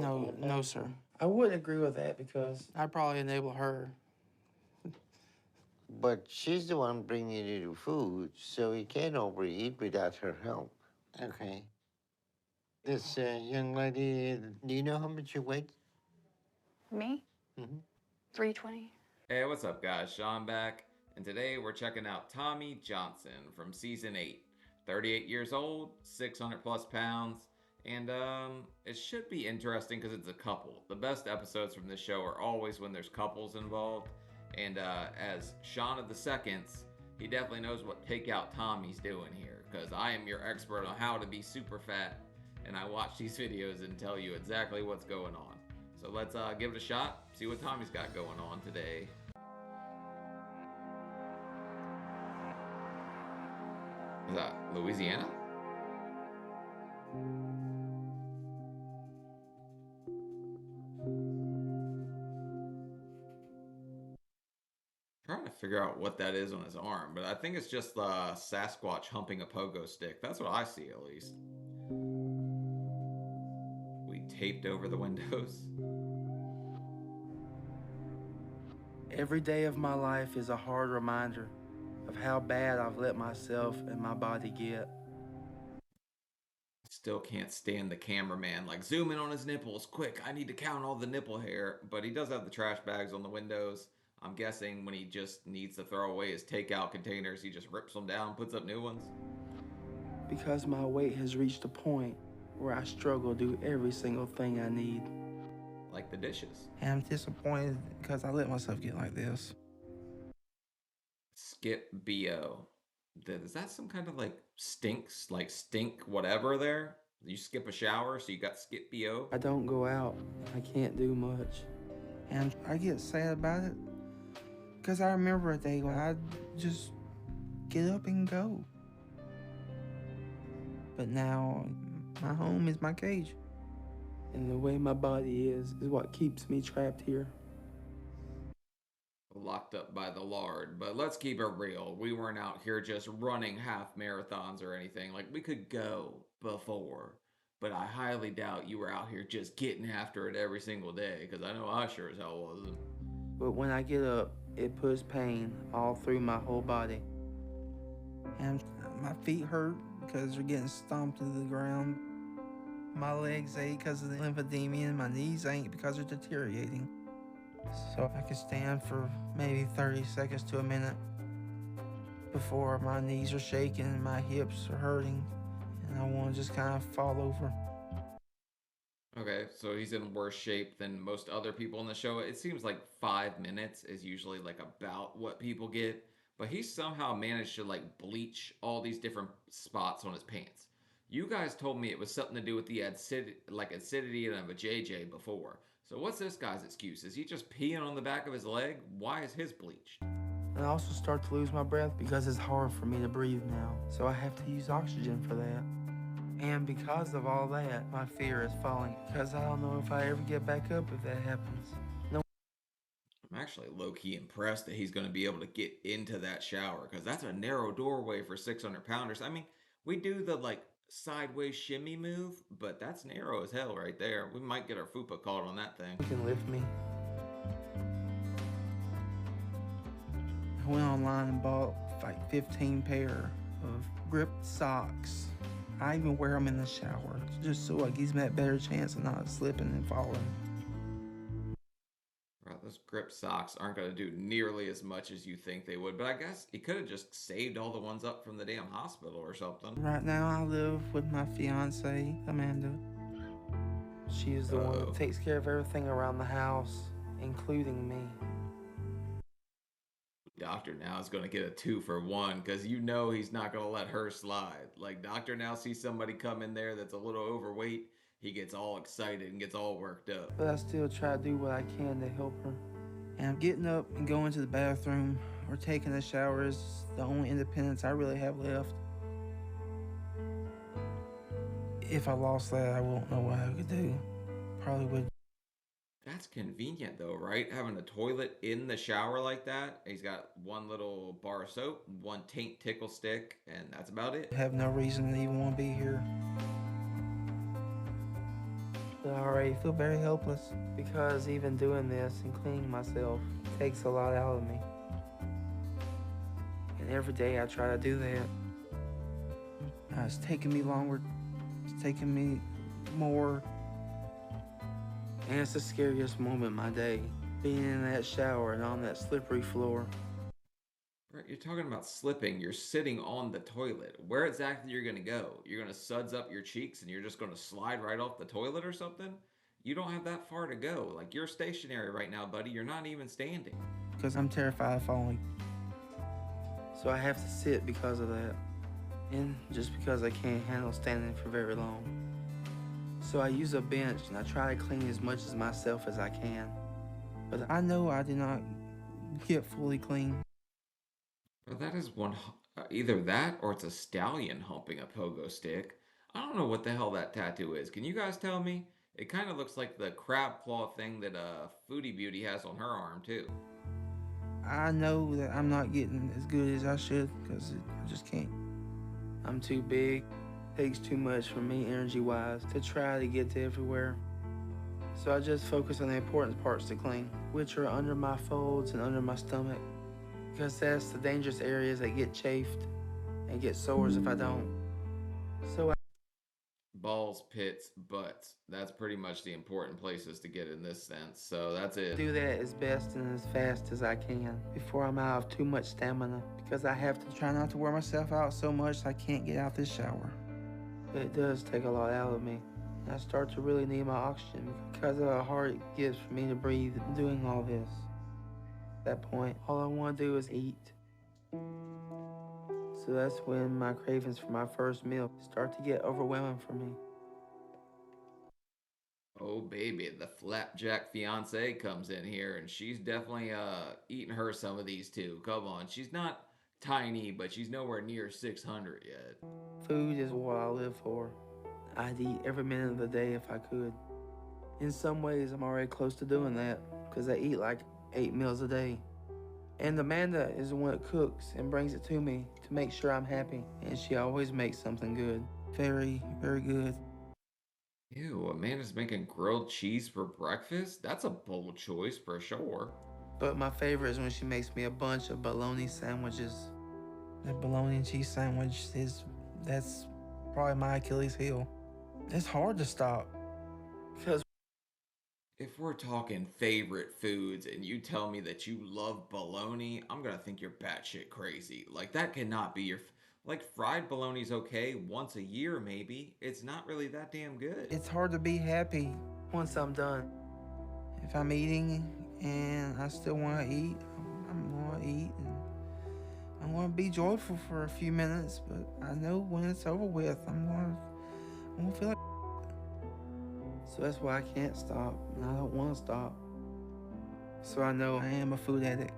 No, sir. I wouldn't agree with that because I'd probably enable her. But she's the one bringing you the food, so you can't overeat without her help. Okay. This young lady, do you know how much you weigh? Me? Mm-hmm. 320. Hey, what's up, guys? Sean back, and today we're checking out Tommy Johnson from season 8. 38 years old, 600 plus pounds, and it should be interesting because it's a couple. The best episodes from this show are always when there's couples involved, and as Sean of the Seconds, he definitely knows what Takeout Tommy's doing here, because I am your expert on how to be super fat, and I watch these videos and tell you exactly what's going on. So let's give it a shot, see what Tommy's got going on today. Is that Louisiana? Trying to figure out what that is on his arm, but I think it's just Sasquatch humping a pogo stick. That's what I see, at least. We taped over the windows. every day of my life is a hard reminder of how bad I've let myself and my body get. Still can't stand the cameraman. Like, zoom in on his nipples, quick, I need to count all the nipple hair. But he does have the trash bags on the windows. I'm guessing when he just needs to throw away his takeout containers, he just rips them down, puts up new ones. Because my weight has reached a point where I struggle to do every single thing I need. Like the dishes. And I'm disappointed because I let myself get like this. Skip BO. Is that some kind of like stinks, like stink whatever there? You skip a shower, so you got skip BO? I don't go out. I can't do much. And I get sad about it because I remember a day when I'd just get up and go. But now my home is my cage. And the way my body is what keeps me trapped here. Locked up by the lard. But let's keep it real. We weren't out here just running half marathons or anything. Like, we could go before. But I highly doubt you were out here just getting after it every single day, because I know I sure as hell wasn't. But when I get up, it puts pain all through my whole body. And my feet hurt because they're getting stomped to the ground. My legs ache because of the lymphedema, and my knees ache because they're deteriorating. So I can stand for maybe 30 seconds to a minute before my knees are shaking and my hips are hurting, and I want to just kind of fall over. Okay, so he's in worse shape than most other people in the show. It seems like 5 minutes is usually like about what people get, but he somehow managed to like bleach all these different spots on his pants. You guys told me it was something to do with the acidity of a JJ before. So what's this guy's excuse? Is he just peeing on the back of his leg? Why is his bleached? And I also start to lose my breath because it's hard for me to breathe now. So I have to use oxygen for that. And because of all that, my fear is falling because I don't know if I ever get back up if that happens. I'm actually low-key impressed that he's going to be able to get into that shower, because that's a narrow doorway for 600 pounders. I mean, we do the like sideways shimmy move, but that's narrow as hell right there. We might get our fupa caught on that thing. You can lift me. I went online and bought like 15 pair of grip socks. I even wear them in the shower just so it gives me that better chance of not slipping and falling. Right, those grip socks aren't going to do nearly as much as you think they would, but I guess he could have just saved all the ones up from the damn hospital or something. Right now I live with my fiance, Amanda. She is the one that takes care of everything around the house, including me. Doctor now is going to get a 2-for-1, because you know he's not going to let her slide. Like, Doctor now sees somebody come in there that's a little overweight, he gets all excited and gets all worked up. But I still try to do what I can to help her. And getting up and going to the bathroom or taking a shower is the only independence I really have left. If I lost that, I won't know what I could do. Probably would. That's convenient though, right? Having a toilet in the shower like that. He's got one little bar of soap, one taint tickle stick, and that's about it. I have no reason to even want to be here. But I already feel very helpless because even doing this and cleaning myself takes a lot out of me. And every day I try to do that. It's taking me longer. It's taking me more. And it's the scariest moment of my day, being in that shower and on that slippery floor. Right, you're talking about slipping. You're sitting on the toilet. Where exactly you're gonna go? You're gonna suds up your cheeks and you're just gonna slide right off the toilet or something? You don't have that far to go. Like you're stationary right now, buddy. You're not even standing. Because I'm terrified of falling. So I have to sit because of that. And just because I can't handle standing for very long. So I use a bench and I try to clean as much as myself as I can. But I know I did not get fully clean. But that is either that or it's a stallion humping a pogo stick. I don't know what the hell that tattoo is. Can you guys tell me? It kind of looks like the crab claw thing that Foodie Beauty has on her arm too. I know that I'm not getting as good as I should because I just can't. I'm too big. Takes too much for me energy-wise to try to get to everywhere. So I just focus on the important parts to clean, which are under my folds and under my stomach, because that's the dangerous areas that get chafed and get sores if I don't. So I Balls, pits, butts. That's pretty much the important places to get in this sense. So that's it. do that as best and as fast as I can before I'm out of too much stamina, because I have to Try not to wear myself out so much I can't get out this shower. But it does take a lot out of me. I start to really need my oxygen because of how hard it gets for me to breathe doing all this. At that point, all I want to do is eat. So that's when my cravings for my first meal start to get overwhelming for me. Oh baby, the flapjack fiance comes in here and she's definitely eating her some of these too. Come on, she's not tiny, but she's nowhere near 600 yet. Food is what I live for. I'd eat every minute of the day if I could. In some ways, I'm already close to doing that because I eat like 8 meals a day. And Amanda is the one that cooks and brings it to me to make sure I'm happy. And she always makes something good. Very, very good. Ew, Amanda's making grilled cheese for breakfast? That's a bold choice for sure. But my favorite is when she makes me a bunch of bologna sandwiches. That bologna and cheese sandwich that's probably my Achilles heel. It's hard to stop. Because If we're talking favorite foods and you tell me that you love bologna, I'm gonna think you're batshit crazy. Like that cannot be like fried bologna's okay once a year maybe. It's not really that damn good. It's hard to be happy once I'm done, if I'm eating and I still want to eat. I'm going to eat and I'm going to be joyful for a few minutes, but I know when it's over with, I'm going to feel like. So that's why I can't stop, and I don't want to stop. So I know I am a food addict.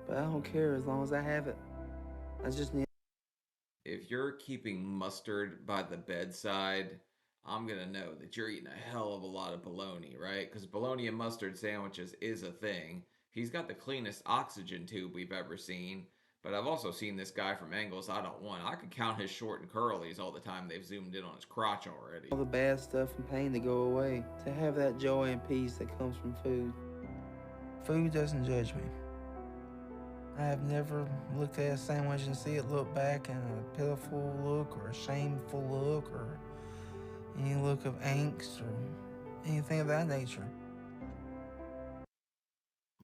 But I don't care as long as I have it. I just need. If you're keeping mustard by the bedside, I'm gonna know that you're eating a hell of a lot of bologna, right? Because bologna and mustard sandwiches is a thing. He's got the cleanest oxygen tube we've ever seen. But I've also seen this guy from angles I don't want. I could count his short and curlies all the time they've zoomed in on his crotch already. All the bad stuff and pain to go away. To have that joy and peace that comes from food. Food doesn't judge me. I have never looked at a sandwich and see it look back in a pitiful look or a shameful look or any look of angst or anything of that nature.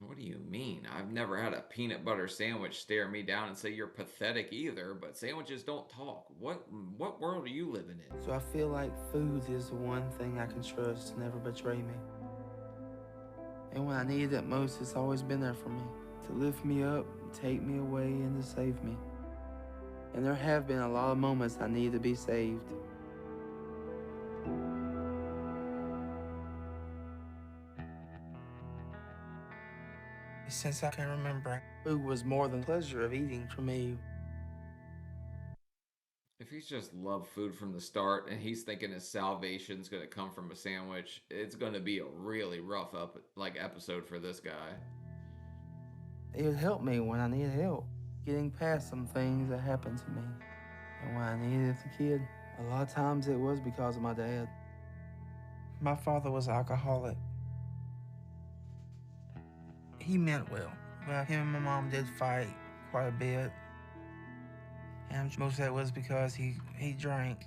What do you mean? I've never had a peanut butter sandwich stare me down and say you're pathetic either, but sandwiches don't talk. What world are you living in? So I feel like food is the one thing I can trust to never betray me. And when I needed it most, it's always been there for me. To lift me up, take me away, and to save me. And there have been a lot of moments I needed to be saved. Since I can remember, Food was more than pleasure of eating for me. If he's just loved food from the start and he's thinking his salvation's gonna come from a sandwich, it's gonna be a really rough episode for this guy. It would help me when I needed help, getting past some things that happened to me. And when I needed it as a kid, a lot of times it was because of my dad. My father was alcoholic. He meant well, but him and my mom did fight quite a bit. And most of that was because he drank.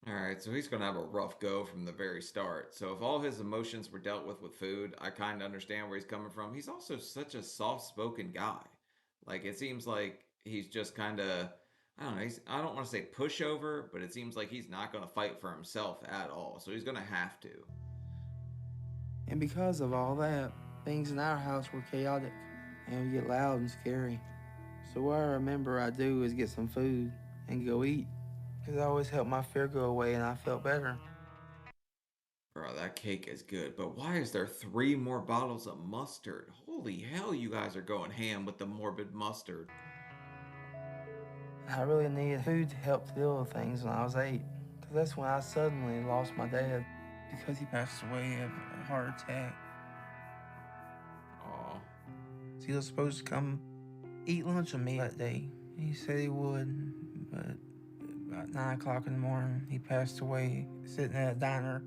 All right, so he's going to have a rough go from the very start. So if all his emotions were dealt with food, I kind of understand where he's coming from. He's also such a soft-spoken guy. Like it seems like he's just kind of I don't know, I don't want to say pushover, but it seems like he's not going to fight for himself at all. So he's going to have to. And because of all that, things in our house were chaotic and would get loud and scary. So what I remember I do is get some food and go eat, because I always helped my fear go away and I felt better. Bro, that cake is good, but why is there 3 more bottles of mustard? Holy hell, you guys are going ham with the morbid mustard. I really needed food to help deal with things when I was 8, because that's when I suddenly lost my dad. Because he passed away of a heart attack. Aw. He was supposed to come eat lunch with me that day. He said he would, but about 9 o'clock in the morning, he passed away sitting at a diner.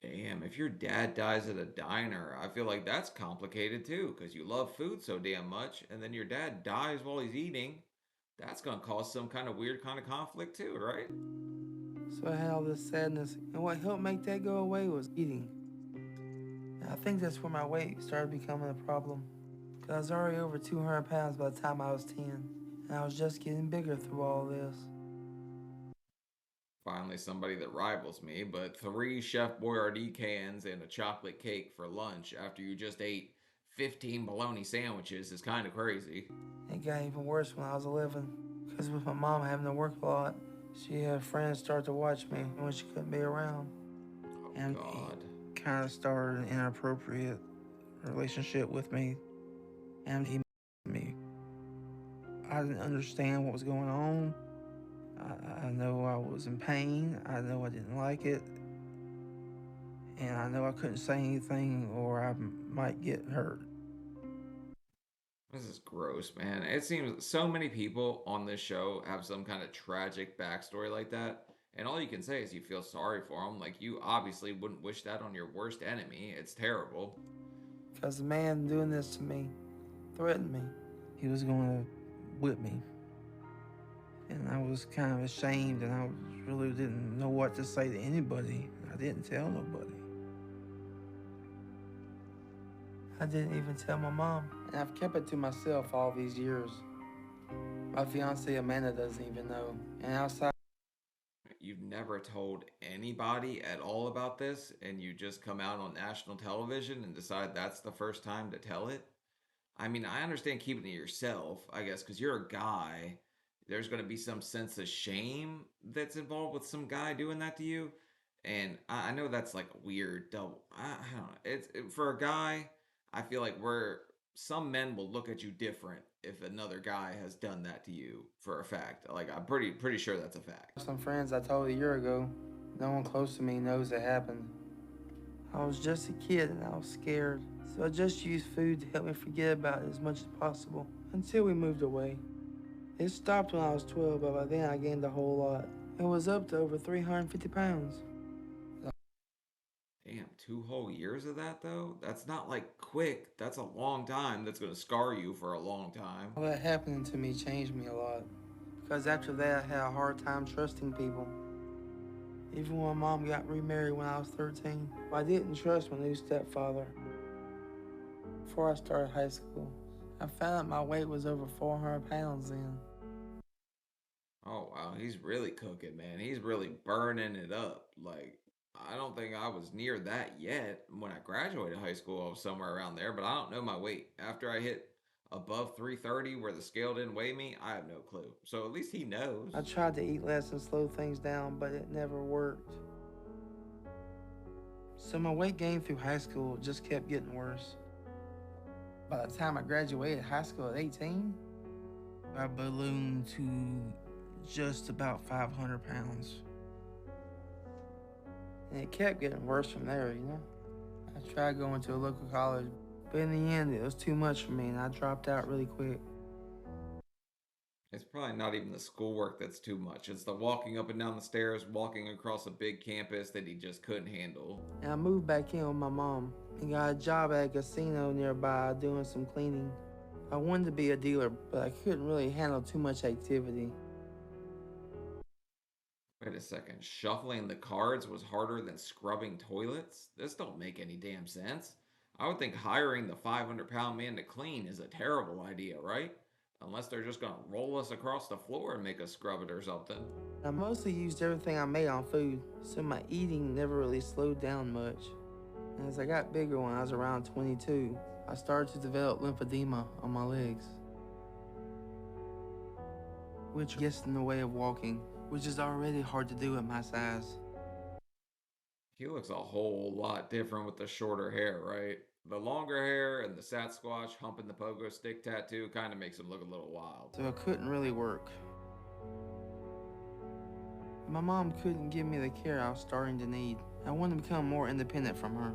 Damn, if your dad dies at a diner, I feel like that's complicated too, because you love food so damn much, and then your dad dies while he's eating. That's gonna cause some kind of weird kind of conflict too, right? So I had all this sadness, and what helped make that go away was eating. And I think that's where my weight started becoming a problem, because I was already over 200 pounds by the time I was 10, and I was just getting bigger through all this. Finally, somebody that rivals me, but 3 Chef Boyardee cans and a chocolate cake for lunch after you just ate 15 bologna sandwiches is kind of crazy. It got even worse when I was 11, because with my mom having to work a lot, she had friends start to watch me when she couldn't be around. Oh, And God. he kind of started an inappropriate relationship with me. And he me. I didn't understand what was going on. I know I was in pain. I know I didn't like it. And I know I couldn't say anything or I might get hurt. This is gross, man. It seems so many people on this show have some kind of tragic backstory like that. And all you can say is you feel sorry for them. Like, you obviously wouldn't wish that on your worst enemy. It's terrible. Because the man doing this to me threatened me. He was going to whip me. And I was kind of ashamed and I really didn't know what to say to anybody. I didn't tell nobody. I didn't even tell my mom, and I've kept it to myself all these years. My fiance Amanda doesn't even know, and outside. You've never told anybody at all about this, and you just come out on national television and decide that's the first time to tell it? I mean, I understand keeping it yourself, I guess, because you're a guy. There's going to be some sense of shame that's involved with some guy doing that to you. And I know that's like a weird double. I don't know. For a guy, I feel like some men will look at you different if another guy has done that to you for a fact. Like I'm pretty sure that's a fact. Some friends I told a year ago, no one close to me knows it happened. I was just a kid and I was scared, so I just used food to help me forget about it as much as possible until we moved away. It stopped when I was 12, but by then I gained a whole lot. It was up to over 350 pounds. Damn, 2 whole years of that though? That's not like quick. That's a long time. That's gonna scar you for a long time. All that happening to me changed me a lot, because after that I had a hard time trusting people. Even when my mom got remarried when I was 13, I didn't trust my new stepfather. Before I started high school, I found out my weight was over 400 pounds then. Oh wow, he's really cooking, man. He's really burning it up. Like I don't think I was near that yet. When I graduated high school, I was somewhere around there, but I don't know my weight. After I hit above 330 where the scale didn't weigh me, I have no clue. So at least he knows. I tried to eat less and slow things down, but it never worked. So my weight gain through high school just kept getting worse. By the time I graduated high school at 18, I ballooned to just about 500 pounds. and it kept getting worse from there, you know? I tried going to a local college, but in the end, it was too much for me, and I dropped out really quick. It's probably not even the schoolwork that's too much. It's the walking up and down the stairs, walking across a big campus that he just couldn't handle. And I moved back in with my mom and got a job at a casino nearby doing some cleaning. I wanted to be a dealer, but I couldn't really handle too much activity. Wait a second. Shuffling the cards was harder than scrubbing toilets? This don't make any damn sense. I would think hiring the 500-pound man to clean is a terrible idea, right? Unless they're just gonna roll us across the floor and make us scrub it or something. I mostly used everything I made on food, so my eating never really slowed down much. And as I got bigger when I was around 22, I started to develop lymphedema on my legs, which gets in the way of walking, which is already hard to do at my size. He looks a whole lot different with the shorter hair, right? The longer hair and the Sasquatch humping the pogo stick tattoo kind of makes him look a little wild. So it couldn't really work. My mom couldn't give me the care I was starting to need. I wanted to become more independent from her.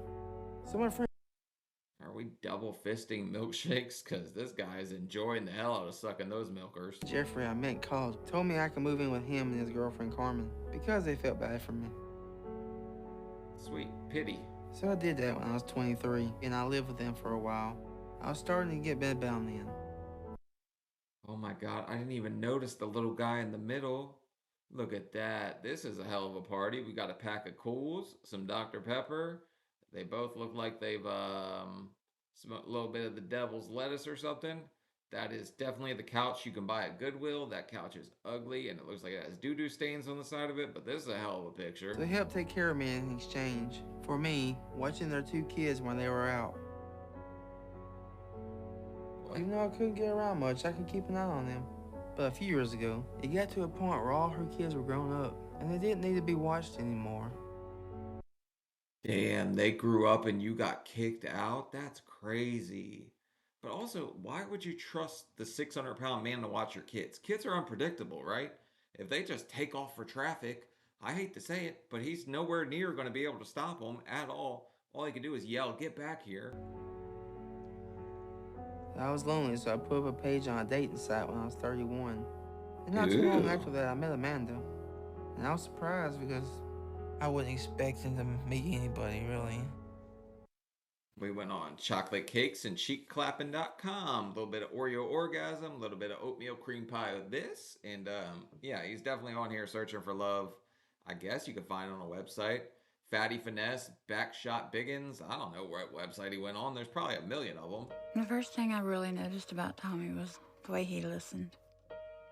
So my friend Are we double fisting milkshakes? Because this guy is enjoying the hell out of sucking those milkers. Jeffrey I met in college told me I could move in with him and his girlfriend Carmen because they felt bad for me. Sweet pity. So I did that when I was 23, and I lived with them for a while. I was starting to get bedbound then. Oh my god, I didn't even notice the little guy in the middle. Look at that. This is a hell of a party. We got a pack of Cools, some Dr. Pepper. They both look like they've smoked a little bit of the devil's lettuce or something. That is definitely the couch you can buy at Goodwill. That couch is ugly and it looks like it has doo-doo stains on the side of it, but this is a hell of a picture. They helped take care of me in exchange for me watching their 2 kids when they were out. What? Even though I couldn't get around much, I could keep an eye on them. But a few years ago, it got to a point where all her kids were grown up and they didn't need to be watched anymore. Damn, they grew up and you got kicked out? That's crazy. But also, why would you trust the 600-pound man to watch your kids? Kids are unpredictable, right? If they just take off for traffic, I hate to say it, but he's nowhere near going to be able to stop them at all. All he can do is yell, "Get back here." I was lonely, so I put up a page on a dating site when I was 31. And not too long Ew. after that, I met Amanda. And I was surprised because I wasn't expecting to meet anybody, really. We went on chocolate cakes and cheekclapping.com. A little bit of Oreo orgasm, a little bit of oatmeal cream pie with this. And yeah, he's definitely on here searching for love. I guess you can find it on a website. Fatty Finesse, Backshot Biggins. I don't know what website he went on. There's probably a million of them. The first thing I really noticed about Tommy was the way he listened.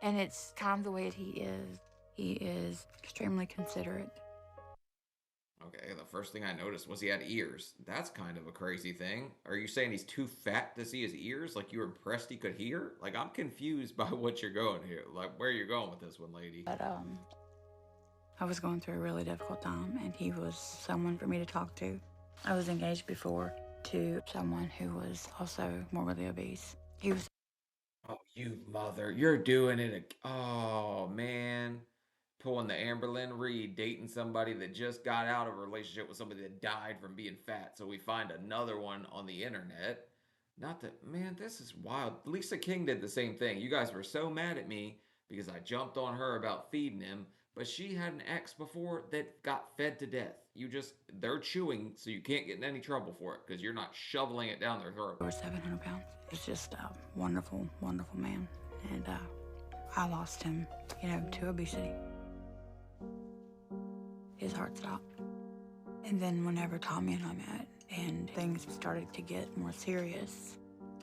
And it's kind of the way that he is. He is extremely considerate. Okay, the first thing I noticed was he had ears. That's kind of a crazy thing. Are you saying he's too fat to see his ears? Like you were impressed he could hear? Like I'm confused by what you're going here. Like where you're going with this one, lady. But I was going through a really difficult time, and he was someone for me to talk to. I was engaged before to someone who was also morbidly obese. He was Oh, you mother. You're doing it. Oh, man. Pulling the Amberlynn Reed, dating somebody that just got out of a relationship with somebody that died from being fat. So we find another one on the internet. Not that, man, this is wild. Lisa King did the same thing. You guys were so mad at me because I jumped on her about feeding him, but she had an ex before that got fed to death. They're chewing, so you can't get in any trouble for it because you're not shoveling it down their throat. over 700 pounds. He's just a wonderful, wonderful man. And I lost him, to obesity. His heart stopped. And then whenever Tommy and I met and things started to get more serious,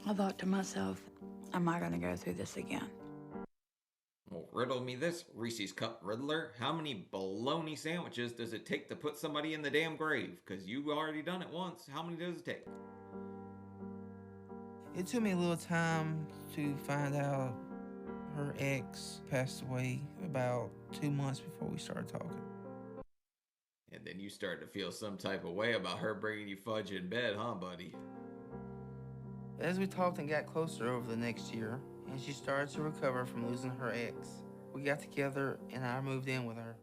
I thought to myself, am I gonna go through this again? Well, riddle me this, Reese's Cup Riddler. How many bologna sandwiches does it take to put somebody in the damn grave? Because you've already done it once. How many does it take? It took me a little time to find out her ex passed away about 2 months before we started talking. And then you started to feel some type of way about her bringing you fudge in bed, huh, buddy? as we talked and got closer over the next year, and she started to recover from losing her ex, we got together and I moved in with her.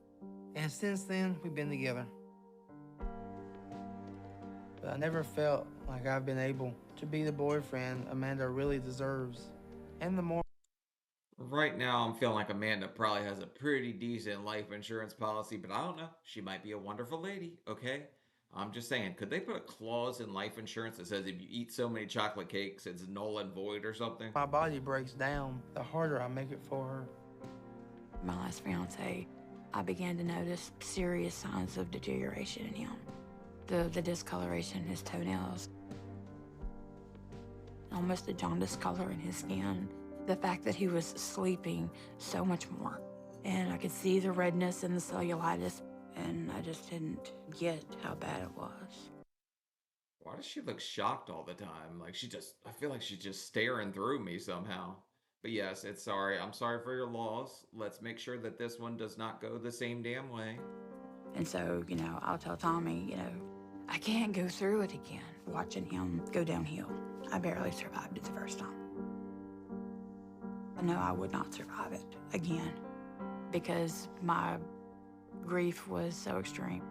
And since then, we've been together. But I never felt like I've been able to be the boyfriend Amanda really deserves. And the more Right now, I'm feeling like Amanda probably has a pretty decent life insurance policy, but I don't know. She might be a wonderful lady, okay? I'm just saying, could they put a clause in life insurance that says if you eat so many chocolate cakes, it's null and void or something? My body breaks down the harder I make it for her. My last fiance, I began to notice serious signs of deterioration in him. The discoloration in his toenails, almost a jaundice color in his skin. The fact that he was sleeping so much more. And I could see the redness and the cellulitis, and I just didn't get how bad it was. Why does she look shocked all the time? Like I feel like she's just staring through me somehow. But yes, I'm sorry for your loss. Let's make sure that this one does not go the same damn way. And so, I'll tell Tommy, I can't go through it again, watching him go downhill. I barely survived it the first time. I know I would not survive it again because my grief was so extreme.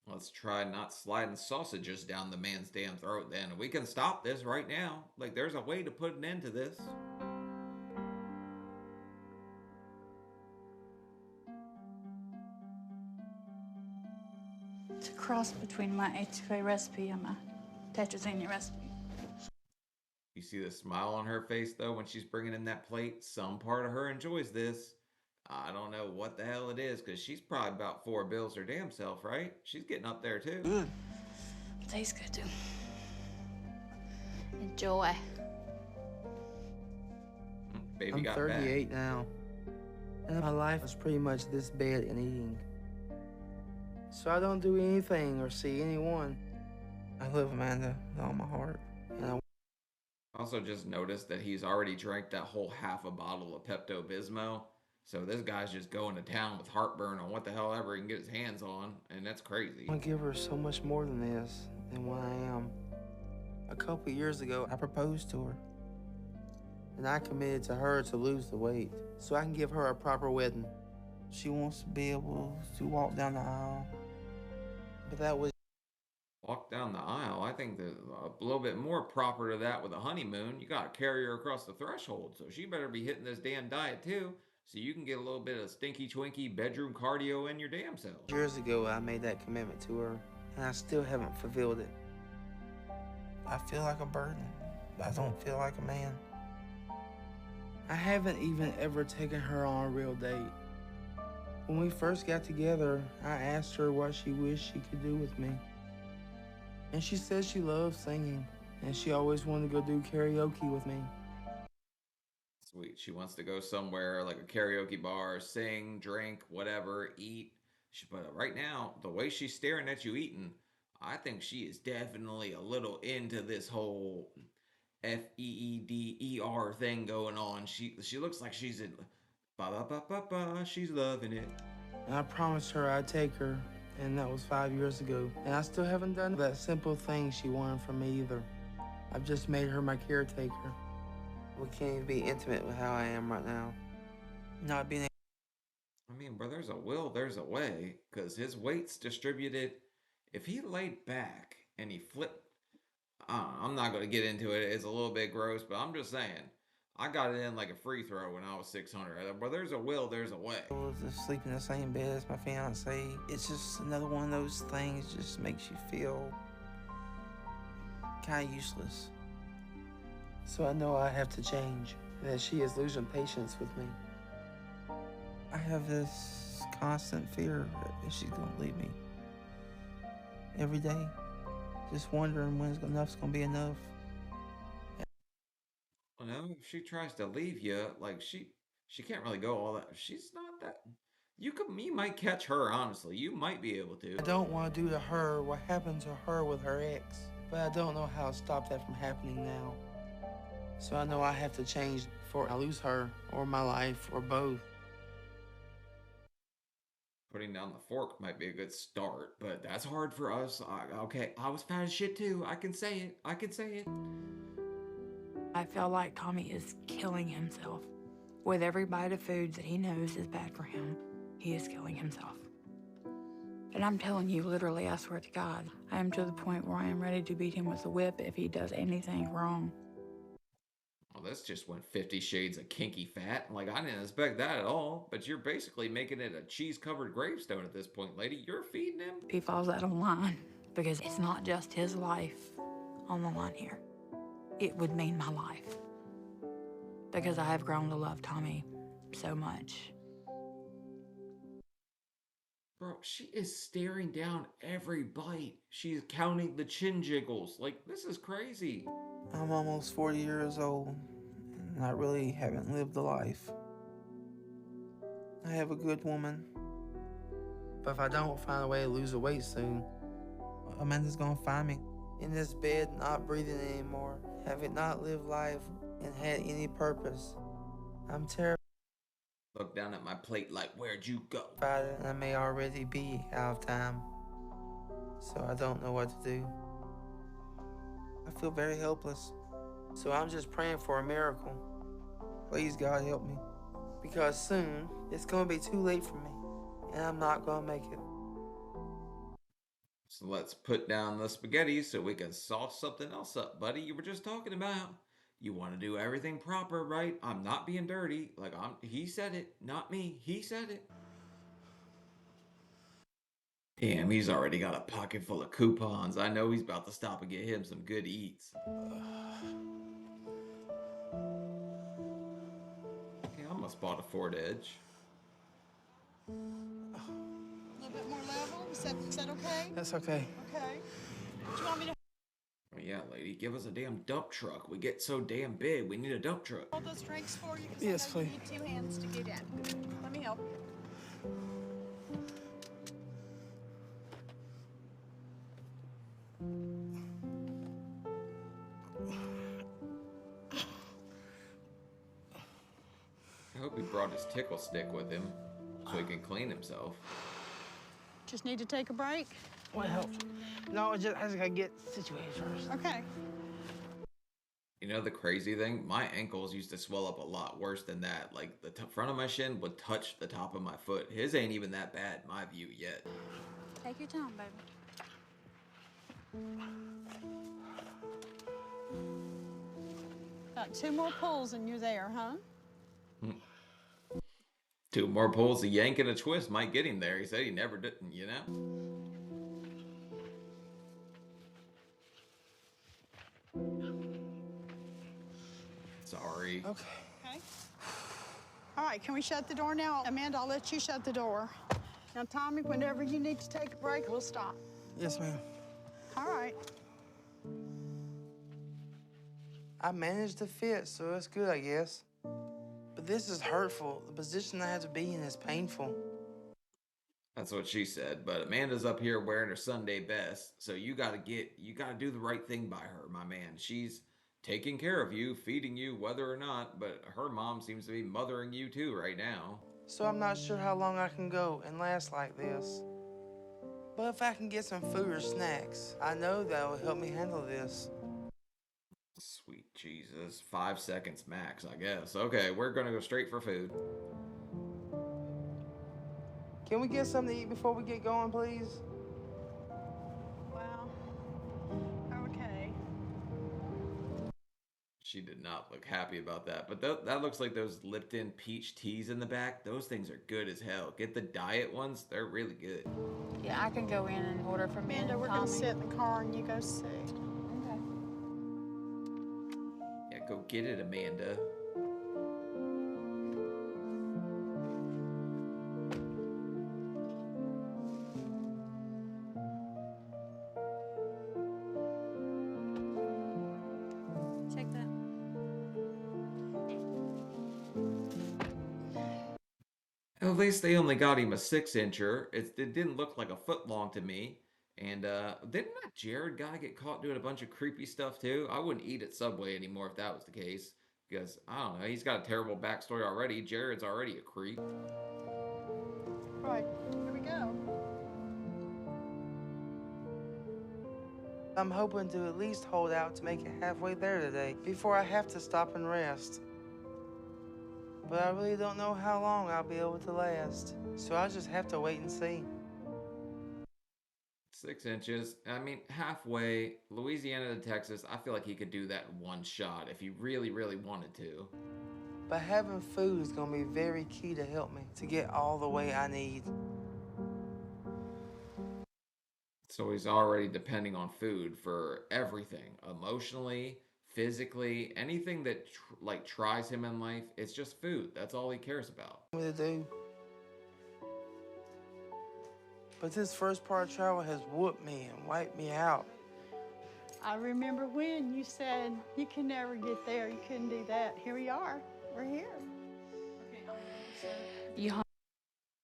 Let's try not sliding sausages down the man's damn throat then. We can stop this right now. Like, there's a way to put an end to this. It's a cross between my A2A recipe and my tetrazzini recipe. You see the smile on her face, though, when she's bringing in that plate? Some part of her enjoys this. I don't know what the hell it is, because she's probably about 4 bills her damn self, right? She's getting up there, too. Good. Tastes good, too. Enjoy. Baby I'm got 38 now, and my life is pretty much this bad in eating. So I don't do anything or see anyone. I love Amanda with all my heart. And I Also just noticed that he's already drank that whole half a bottle of Pepto-Bismol. So this guy's just going to town with heartburn on what the hell ever he can get his hands on, and that's crazy. want to give her so much more than this, than what I am. A couple years ago, I proposed to her. and I committed to her to lose the weight so I can give her a proper wedding. She wants to be able to walk down the aisle. But that was Walk down the aisle. I think there's a little bit more proper to that with a honeymoon. You got to carry her across the threshold, so she better be hitting this damn diet too, so you can get a little bit of stinky twinky bedroom cardio in your damn self. years ago I made that commitment to her, and I still haven't fulfilled it. I feel like a burden. I don't feel like a man. I haven't even ever taken her on a real date. When we first got together, I asked her what she wished she could do with me. And she said she loves singing, and she always wanted to go do karaoke with me. Sweet. She wants to go somewhere like a karaoke bar, sing, drink, whatever, eat. But right now, the way she's staring at you eating, I think she is definitely a little into this whole FEEDER thing going on. She looks like she's in ba ba ba ba ba. She's loving it. And I promised her I'd take her, and that was 5 years ago. And I still haven't done that simple thing she wanted from me either. I've just made her my caretaker. We can't even be intimate with how I am right now. Not being I mean, where there's a will, there's a way, because his weight's distributed. If he laid back and he flipped, I'm not going to get into it. It's a little bit gross, but I'm just saying. I got it in like a free throw when I was 600. Where there's a will, there's a way. able to sleep in the same bed as my fiance. It's just another one of those things just makes you feel kind of useless. So I know I have to change, that she is losing patience with me. I have this constant fear that she's gonna leave me. Every day, just wondering when enough's gonna be enough. You know, if she tries to leave you, like she can't really go all that. She's not that. You might catch her. Honestly, you might be able to. I don't want to do to her what happened to her with her ex, but I don't know how to stop that from happening now. So I know I have to change before I lose her, or my life, or both. Putting down the fork might be a good start, but that's hard for us. Okay, I was fat as shit too. I can say it. I can say it. I feel like Tommy is killing himself. With every bite of food that he knows is bad for him, he is killing himself. And I'm telling you, literally, I swear to God, I am to the point where I am ready to beat him with a whip if he does anything wrong. Well, this just went 50 shades of kinky fat. Like, I didn't expect that at all. But you're basically making it a cheese-covered gravestone at this point, lady. You're feeding him? He falls out of line because it's not just his life on the line here. It would mean my life because I have grown to love Tommy so much. Bro, she is staring down every bite. She's counting the chin jiggles. Like, this is crazy. I'm almost 40 years old, and I really haven't lived a life. I have a good woman. But if I don't find a way to lose the weight soon, Amanda's gonna find me. in this bed, not breathing anymore, having not lived life and had any purpose, I'm terrified Look down at my plate like, where'd you go? and I may already be out of time. So I don't know what to do. I feel very helpless. So I'm just praying for a miracle. Please, God, help me. Because soon, it's gonna be too late for me, and I'm not gonna make it. So let's put down the spaghetti so we can sauce something else up, buddy. You were just talking about you want to do everything proper, right? I'm not being dirty. Like, he said it, not me. He said it. Damn, he's already got a pocket full of coupons. I know he's about to stop and get him some good eats. Okay, I almost bought a Ford Edge. A little bit more level? Is that okay? That's okay. Okay. Do you want me to Oh, yeah, lady, give us a damn dump truck. We get so damn big, we need a dump truck. hold those drinks for you? 'Cause Yes, I know you please. need 2 hands to get in. Let me help you. I hope he brought his tickle stick with him so he can clean himself. Just need to take a break? Well, no, I just gotta get situated first. Okay. You know the crazy thing? My ankles used to swell up a lot worse than that. Like, the front of my shin would touch the top of my foot. His ain't even that bad, in my view, yet. Take your time, baby. Got 2 more pulls and you're there, huh? 2 more pulls, a yank and a twist might get him there. He said he never did, you know? Sorry. Okay. Okay. All right, can we shut the door now? Amanda, I'll let you shut the door. Now, Tommy, whenever you need to take a break, we'll stop. Yes, ma'am. All right. I managed to fit, so it's good, I guess. But this is hurtful. The position I have to be in is painful. That's what she said, but Amanda's up here wearing her Sunday best, so you gotta do the right thing by her, my man. She's taking care of you, feeding you, whether or not, but her mom seems to be mothering you too right now. So I'm not sure how long I can go and last like this. But if I can get some food or snacks, I know that will help me handle this. Sweet Jesus. 5 seconds max, I guess. Okay, we're gonna go straight for food. Can we get something to eat before we get going, please? Well, okay. She did not look happy about that, but that looks like those Lipton peach teas in the back. Those things are good as hell. Get the diet ones, they're really good. Yeah, I can go in and order for me Amanda, and we're Tommy. gonna sit in the car and you go see. Okay. Yeah, go get it, Amanda. Check that. At least they only got him a 6-incher. It didn't look like a foot long to me. And didn't that Jared guy get caught doing a bunch of creepy stuff too? I wouldn't eat at Subway anymore if that was the case. Because, I don't know, he's got a terrible backstory already. Jared's already a creep. Right, here we go. I'm hoping to at least hold out to make it halfway there today before I have to stop and rest. But I really don't know how long I'll be able to last, so I'll just have to wait and see. 6 inches. I mean, halfway. Louisiana to Texas, I feel like he could do that in one shot if he really, really wanted to. But having food is gonna be very key to help me to get all the weight I need. So he's already depending on food for everything, emotionally, physically, anything that like tries him in life. It's just food. That's all he cares about. Me to do. But this first part of travel has whooped me and wiped me out. I remember when you said you can never get there, you couldn't do that. Here we are. We're here. You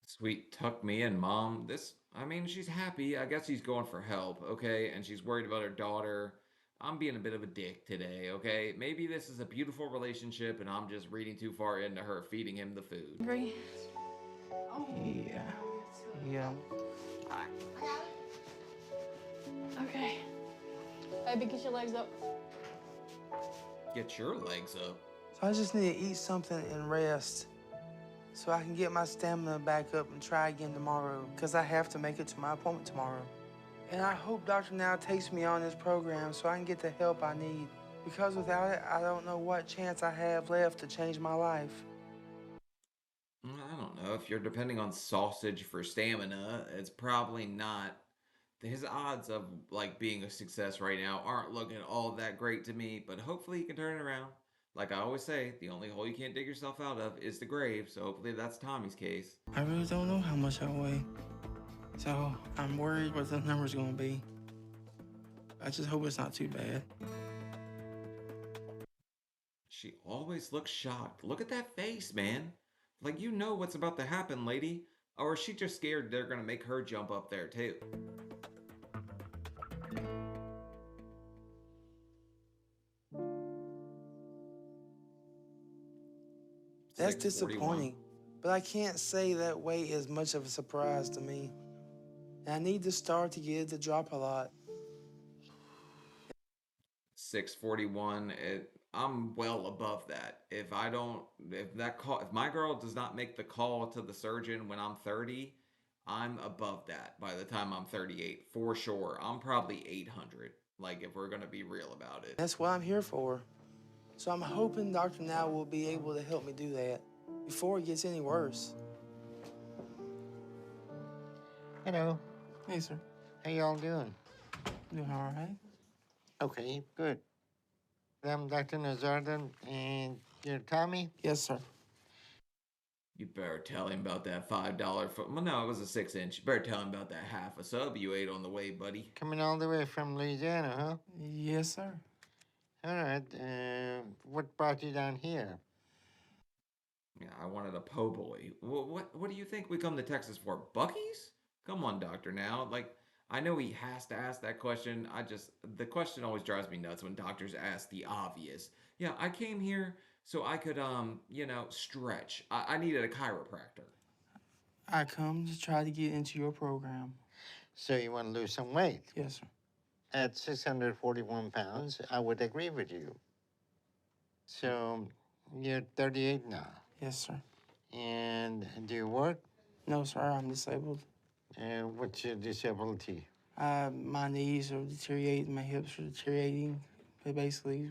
Sweet tuck me in, mom. I mean, she's happy. I guess she's going for help, okay? And she's worried about her daughter. I'm being a bit of a dick today, okay? Maybe this is a beautiful relationship and I'm just reading too far into her feeding him the food. hungry? Yeah. Yeah. Okay. Baby, get your legs up. Get your legs up. So I just need to eat something and rest so I can get my stamina back up and try again tomorrow, because I have to make it to my appointment tomorrow. And I hope Dr. Now takes me on this program so I can get the help I need, because without it, I don't know what chance I have left to change my life. I don't know. If you're depending on sausage for stamina, it's probably not. His odds of like being a success right now aren't looking all that great to me, but hopefully he can turn it around. Like I always say, the only hole you can't dig yourself out of is the grave, so hopefully that's Tommy's case. I really don't know how much I weigh, so I'm worried what the number's gonna be. I just hope it's not too bad. She always looks shocked. Look at that face, man. Like you know what's about to happen, lady. Or is she just scared they're gonna make her jump up there too? That's 641. disappointing, but I can't say that weight is much of a surprise to me. And I need to start to get it to drop a lot. 641. I'm well above that. If my girl does not make the call to the surgeon when I'm 30, I'm above that by the time I'm 38 for sure. I'm probably 800. Like if we're gonna be real about it. That's what I'm here for. So I'm hoping Dr. Now will be able to help me do that before it gets any worse. Hello. Hey, sir. How y'all doing? Doing all right? Okay, good. I'm Dr. Nazardan, and you're Tommy? Yes, sir. You better tell him about that $5 foot. Well, no, it was a 6 inch. You better tell him about that half a sub you ate on the way, buddy. Coming all the way from Louisiana, huh? Yes, sir. All right. What brought you down here? Yeah, I wanted a po' boy. What do you think we come to Texas for? Bucky's? Come on, doctor. Now, like, I know he has to ask that question. The question always drives me nuts when doctors ask the obvious. Yeah, I came here so I could, stretch. I needed a chiropractor. I come to try to get into your program. So you want to lose some weight? Yes, sir. At 641 pounds, I would agree with you. So you're 38 now. Yes, sir. And do you work? No, sir, I'm disabled. And what's your disability? My knees are deteriorating, my hips are deteriorating. But basically,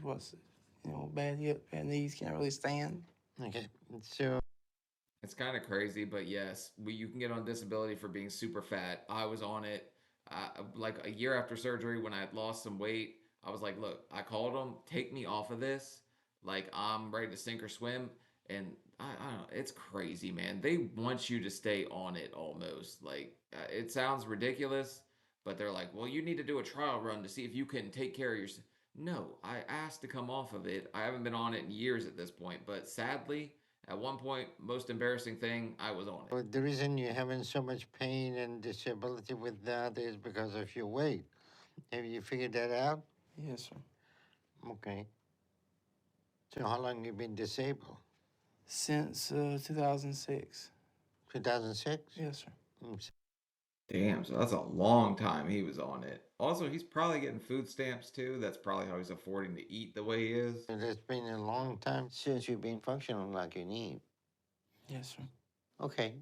bad hip, bad knees, can't really stand. Okay, so It's kind of crazy, but yes, you can get on disability for being super fat. I was on it like a year after surgery when I had lost some weight. I was like, look, I called them, take me off of this. Like, I'm ready to sink or swim. And I don't know, it's crazy, man. They want you to stay on it almost. Like, it sounds ridiculous, but they're like, well, you need to do a trial run to see if you can take care of yourself. No, I asked to come off of it. I haven't been on it in years at this point, but sadly, at one point, most embarrassing thing, I was on it. the reason you're having so much pain and disability with that is because of your weight. Have you figured that out? Yes, sir. Okay. So how long you been disabled? Since 2006. 2006? Yes, sir. Damn, so that's a long time he was on it. Also, he's probably getting food stamps too. That's probably how he's affording to eat the way he is. It's been a long time since you've been functional like you need. Yes, sir. Okay.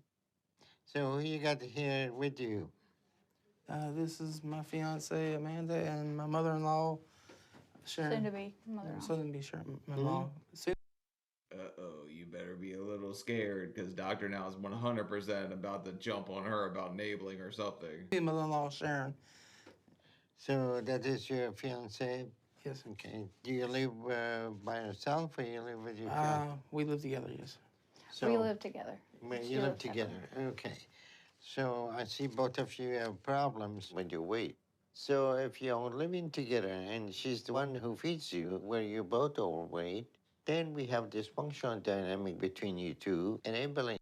So who you got here with you? This is my fiance Amanda and my mother-in-law Sharon. Soon to be mother-in-law. Soon to be Sharon-in-law. Uh-oh, you better be a little scared because Dr. Now is 100% about to jump on her about enabling or something. Mother-in-law Sharon. So that is your fiance? Yes. Okay. Do you live by yourself or you live with your fiance? We live together, yes. So, We live together. Well, She you live lives together. separately. Okay. So I see both of you have problems with your weight. So if you're living together and she's the one who feeds you, where you're both overweight, then we have this functional dynamic between you two, enabling.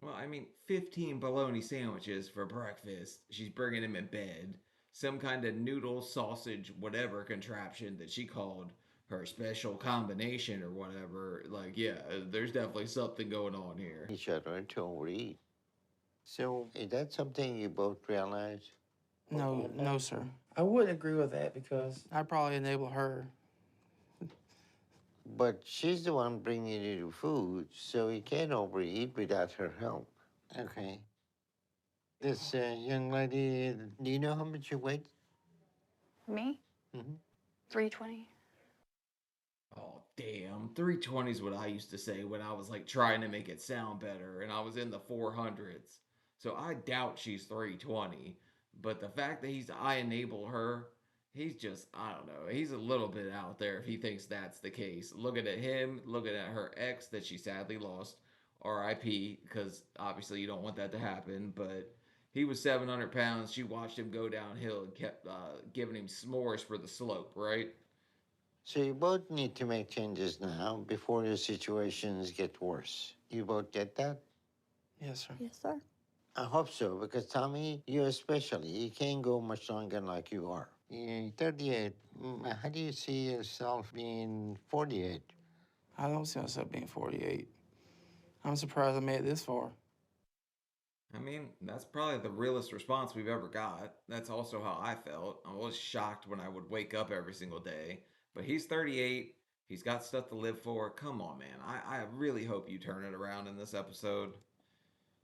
Well, I mean, 15 bologna sandwiches for breakfast. She's bringing him in bed. Some kind of noodle, sausage, whatever contraption that she called her special combination or whatever. Like, yeah, there's definitely something going on here. Each other to overeat. So is that something you both realize? No, sir. I wouldn't agree with that because I'd probably enable her. But she's the one bringing you food, so you can't overeat without her help. Okay. This young lady, do you know how much you weigh? Me? Mm-hmm. 320. Oh, damn. 320 is what I used to say when I was like trying to make it sound better and I was in the 400s. So I doubt she's 320. But the fact that I enable her, he's just, I don't know, he's a little bit out there if he thinks that's the case. Looking at him, looking at her ex that she sadly lost, RIP, because obviously you don't want that to happen. But he was 700 pounds. She watched him go downhill and kept giving him s'mores for the slope, right? So you both need to make changes now before your situations get worse. You both get that? Yes, sir. Yes, sir. I hope so, because Tommy, you especially, you can't go much longer like you are. You're 38. How do you see yourself being 48? I don't see myself being 48. I'm surprised I made it this far. I mean, that's probably the realest response we've ever got. That's also how I felt. I was shocked when I would wake up every single day. But he's 38. He's got stuff to live for. Come on, man. I really hope you turn it around in this episode.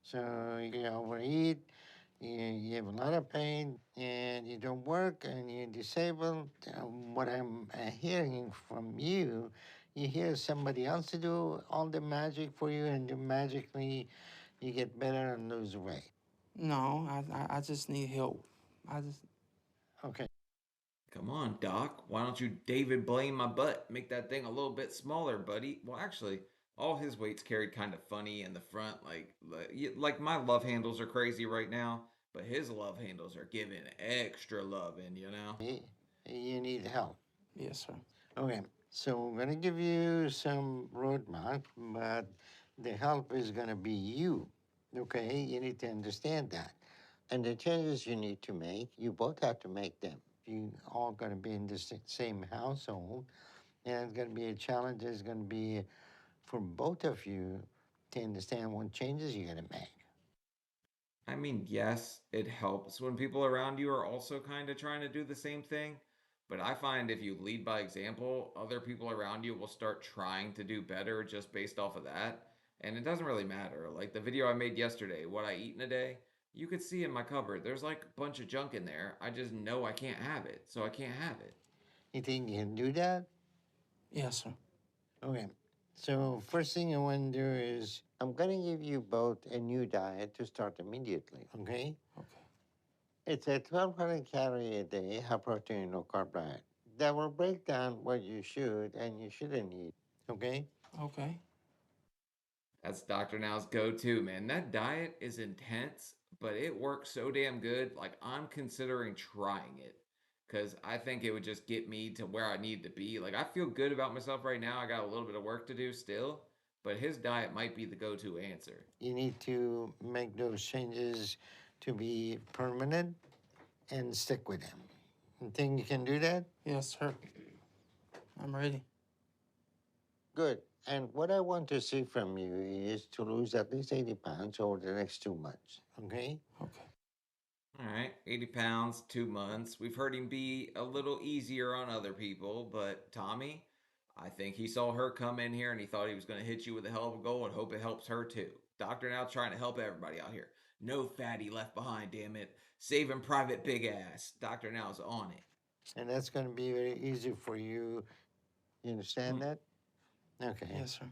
So you overeat, you have a lot of pain, and you don't work, and you're disabled. What I'm hearing from you, you hear somebody else to do all the magic for you, and then magically you get better and lose weight. No, I just need help. Okay. Come on, Doc. Why don't you David Blaine my butt? Make that thing a little bit smaller, buddy. Well, actually, all his weight's carried kind of funny in the front. Like my love handles are crazy right now, but his love handles are giving extra loving, you know? You need help. Yes, sir. Okay. So I'm going to give you some roadmap, but the help is going to be you. Okay? You need to understand that. And the changes you need to make, you both have to make them. You all going to be in the same household, and it's going to be a challenge. It's going to be for both of you to understand what changes you're going to make. I mean, yes, it helps when people around you are also kind of trying to do the same thing. But I find if you lead by example, other people around you will start trying to do better just based off of that. And it doesn't really matter. Like the video I made yesterday, what I eat in a day, you could see in my cupboard, there's like a bunch of junk in there. I just know I can't have it. So I can't have it. You think you can do that? Yes, sir. Okay. So first thing I want to do is I'm going to give you both a new diet to start immediately, okay? Okay. It's a 1,200 calorie a day, high protein, low carb diet. That will break down what you should and you shouldn't eat, okay? Okay. That's Dr. Now's go to, man. That diet is intense, but it works so damn good. Like, I'm considering trying it because I think it would just get me to where I need to be. Like, I feel good about myself right now. I got a little bit of work to do still, but his diet might be the go to answer. You need to make those changes to be permanent and stick with them. You think you can do that? Yes, sir. I'm ready. Good. And what I want to see from you is to lose at least 80 pounds over the next 2 months, okay? Okay. All right, 80 pounds, 2 months. We've heard him be a little easier on other people, but Tommy, I think he saw her come in here and he thought he was going to hit you with a hell of a goal and hope it helps her too. Dr. Now trying to help everybody out here. No fatty left behind, damn it. Saving Private Big Ass. Dr. Now's on it. And that's going to be very easy for you. You understand that? Okay. Yes, sir.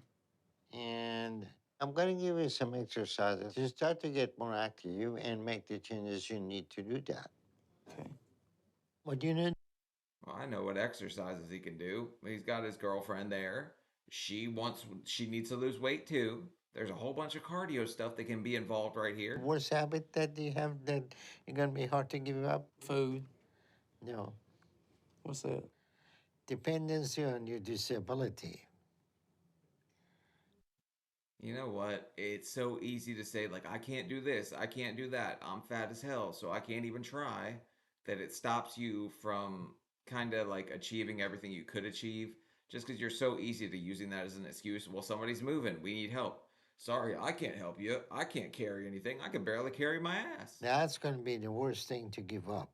And I'm going to give you some exercises to start to get more active and make the changes you need to do that. Okay. What do you need? Well, I know what exercises he can do. He's got his girlfriend there. She needs to lose weight too. There's a whole bunch of cardio stuff that can be involved right here. Worst habit that you have that you're going to be hard to give up? Food. No. What's that? Dependency on your disability. You know what? It's so easy to say, like, I can't do this, I can't do that, I'm fat as hell, so I can't even try, that it stops you from kind of like achieving everything you could achieve just because you're so easy to using that as an excuse. Well, somebody's moving, we need help. Sorry, I can't help you. I can't carry anything. I can barely carry my ass. That's going to be the worst thing to give up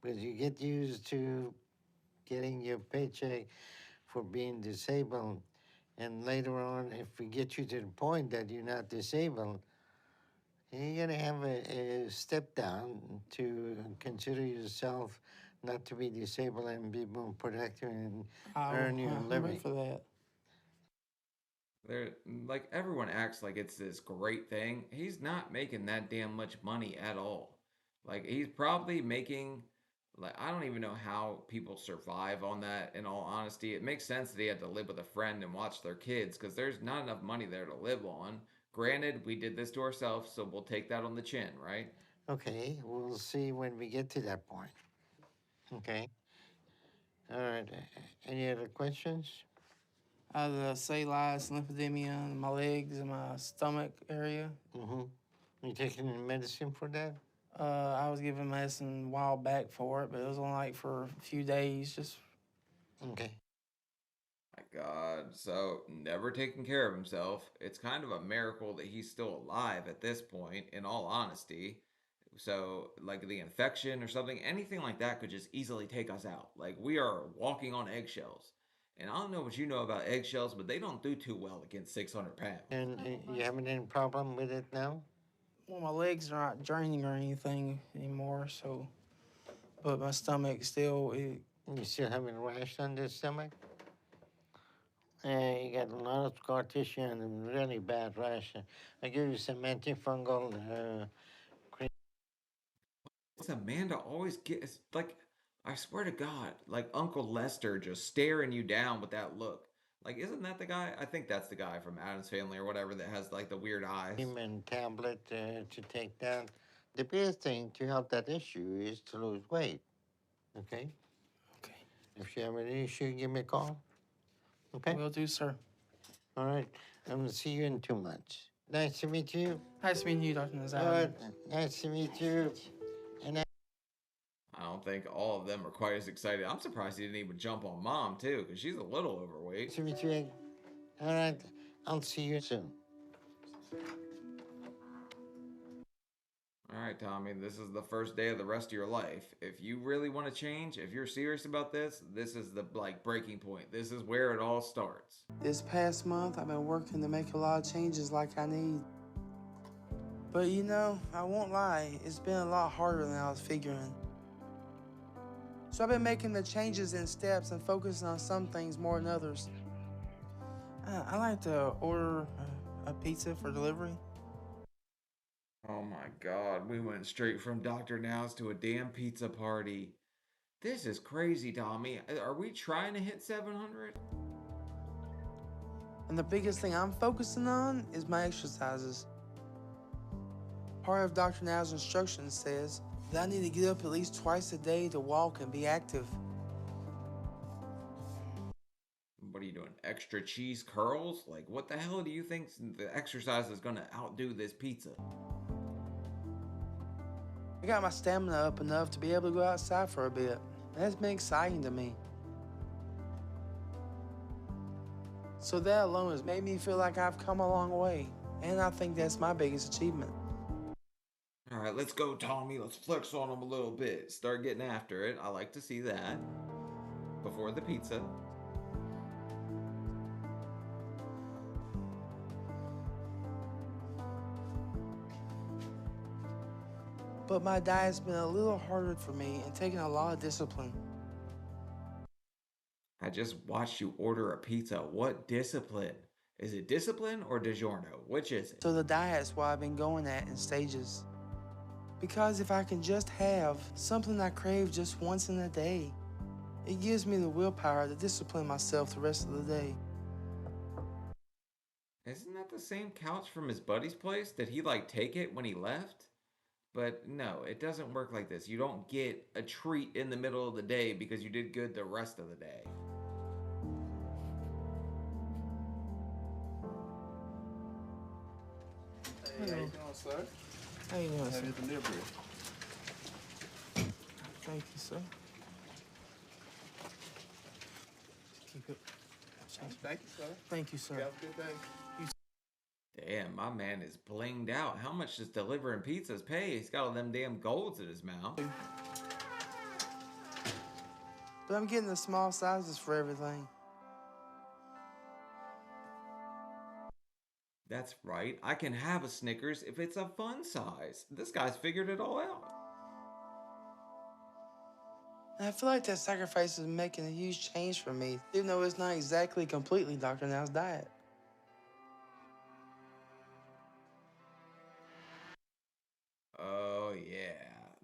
because you get used to getting your paycheck for being disabled. And later on, if we get you to the point that you're not disabled, you're going to have a step down to consider yourself not to be disabled and be more productive and earn your I'm living. ready for that. They're like everyone acts like it's this great thing. He's not making that damn much money at all. Like he's probably making like I don't even know how people survive on that in all honesty. It makes sense that he had to live with a friend and watch their kids cuz there's not enough money there to live on. Granted, we did this to ourselves, so we'll take that on the chin, right? Okay, we'll see when we get to that point. Okay. All right. Any other questions? I have the cellulitis, lymphedema in my legs and my stomach area. Mm-hmm. You taking any medicine for that? I was given medicine a while back for it, but it was only like for a few days. Just Okay. My God. So, never taking care of himself. It's kind of a miracle that he's still alive at this point, in all honesty. So, like the infection or something, anything like that could just easily take us out. Like, we are walking on eggshells. And I don't know what you know about eggshells, but they don't do too well against 600 pounds. And you having any problem with it now? well, my legs are not draining or anything anymore. So, but my stomach still. You still having a rash on the stomach? You got a lot of scar tissue and a really bad rash. I give you some antifungal cream. What's Amanda always gets like I swear to God, like Uncle Lester just staring you down with that look. Like, isn't that the guy? I think that's the guy from Adam's Family or whatever that has like the weird eyes. And tablet to take down. The biggest thing to help that issue is to lose weight. Okay? Okay. If you have any issue, give me a call. Okay? Will do, sir. All right. I'm going to see you in 2 months. Nice to meet you. Nice meeting you, Dr. Nazar. All right. Nice to meet you. And I don't think all of them are quite as excited. I'm surprised he didn't even jump on Mom too, because she's a little overweight. nice to meet you. All right. I'll see you soon. All right, Tommy, this is the first day of the rest of your life. If you really want to change, if you're serious about this is the like breaking point. This is where it all starts. This past month, I've been working to make a lot of changes like I need. But you know, I won't lie, it's been a lot harder than I was figuring. So I've been making the changes in steps and focusing on some things more than others. I like to order a pizza for delivery. Oh my God, we went straight from Dr. Now's to a damn pizza party. This is crazy, Tommy. Are we trying to hit 700? And the biggest thing I'm focusing on is my exercises. Part of Dr. Now's instructions says that I need to get up at least twice a day to walk and be active. What are you doing? Extra cheese curls? Like, what the hell do you think the exercise is going to outdo this pizza? I got my stamina up enough to be able to go outside for a bit. And that's been exciting to me. So that alone has made me feel like I've come a long way. And I think that's my biggest achievement. All right, let's go, Tommy. Let's flex on him a little bit. Start getting after it. I like to see that. Before the pizza. But my diet's been a little harder for me and taking a lot of discipline. I just watched you order a pizza. What discipline? Is it discipline or DiGiorno? Which is it? So the diet's what I've been going at in stages. Because if I can just have something I crave just once in a day, it gives me the willpower to discipline myself the rest of the day. Isn't that the same couch from his buddy's place? Did he like take it when he left? But no, it doesn't work like this. You don't get a treat in the middle of the day because you did good the rest of the day. Hey, how you doing, sir? How you doing, sir? Have your delivery. Thank you, sir. Keep it. Thank you, sir. Thank you, sir. You have a good day. Damn, my man is blinged out. How much does delivering pizzas pay? He's got all them damn golds in his mouth. But I'm getting the small sizes for everything. That's right. I can have a Snickers if it's a fun size. This guy's figured it all out. And I feel like that sacrifice is making a huge change for me, even though it's not exactly completely Dr. Now's diet. Oh, yeah.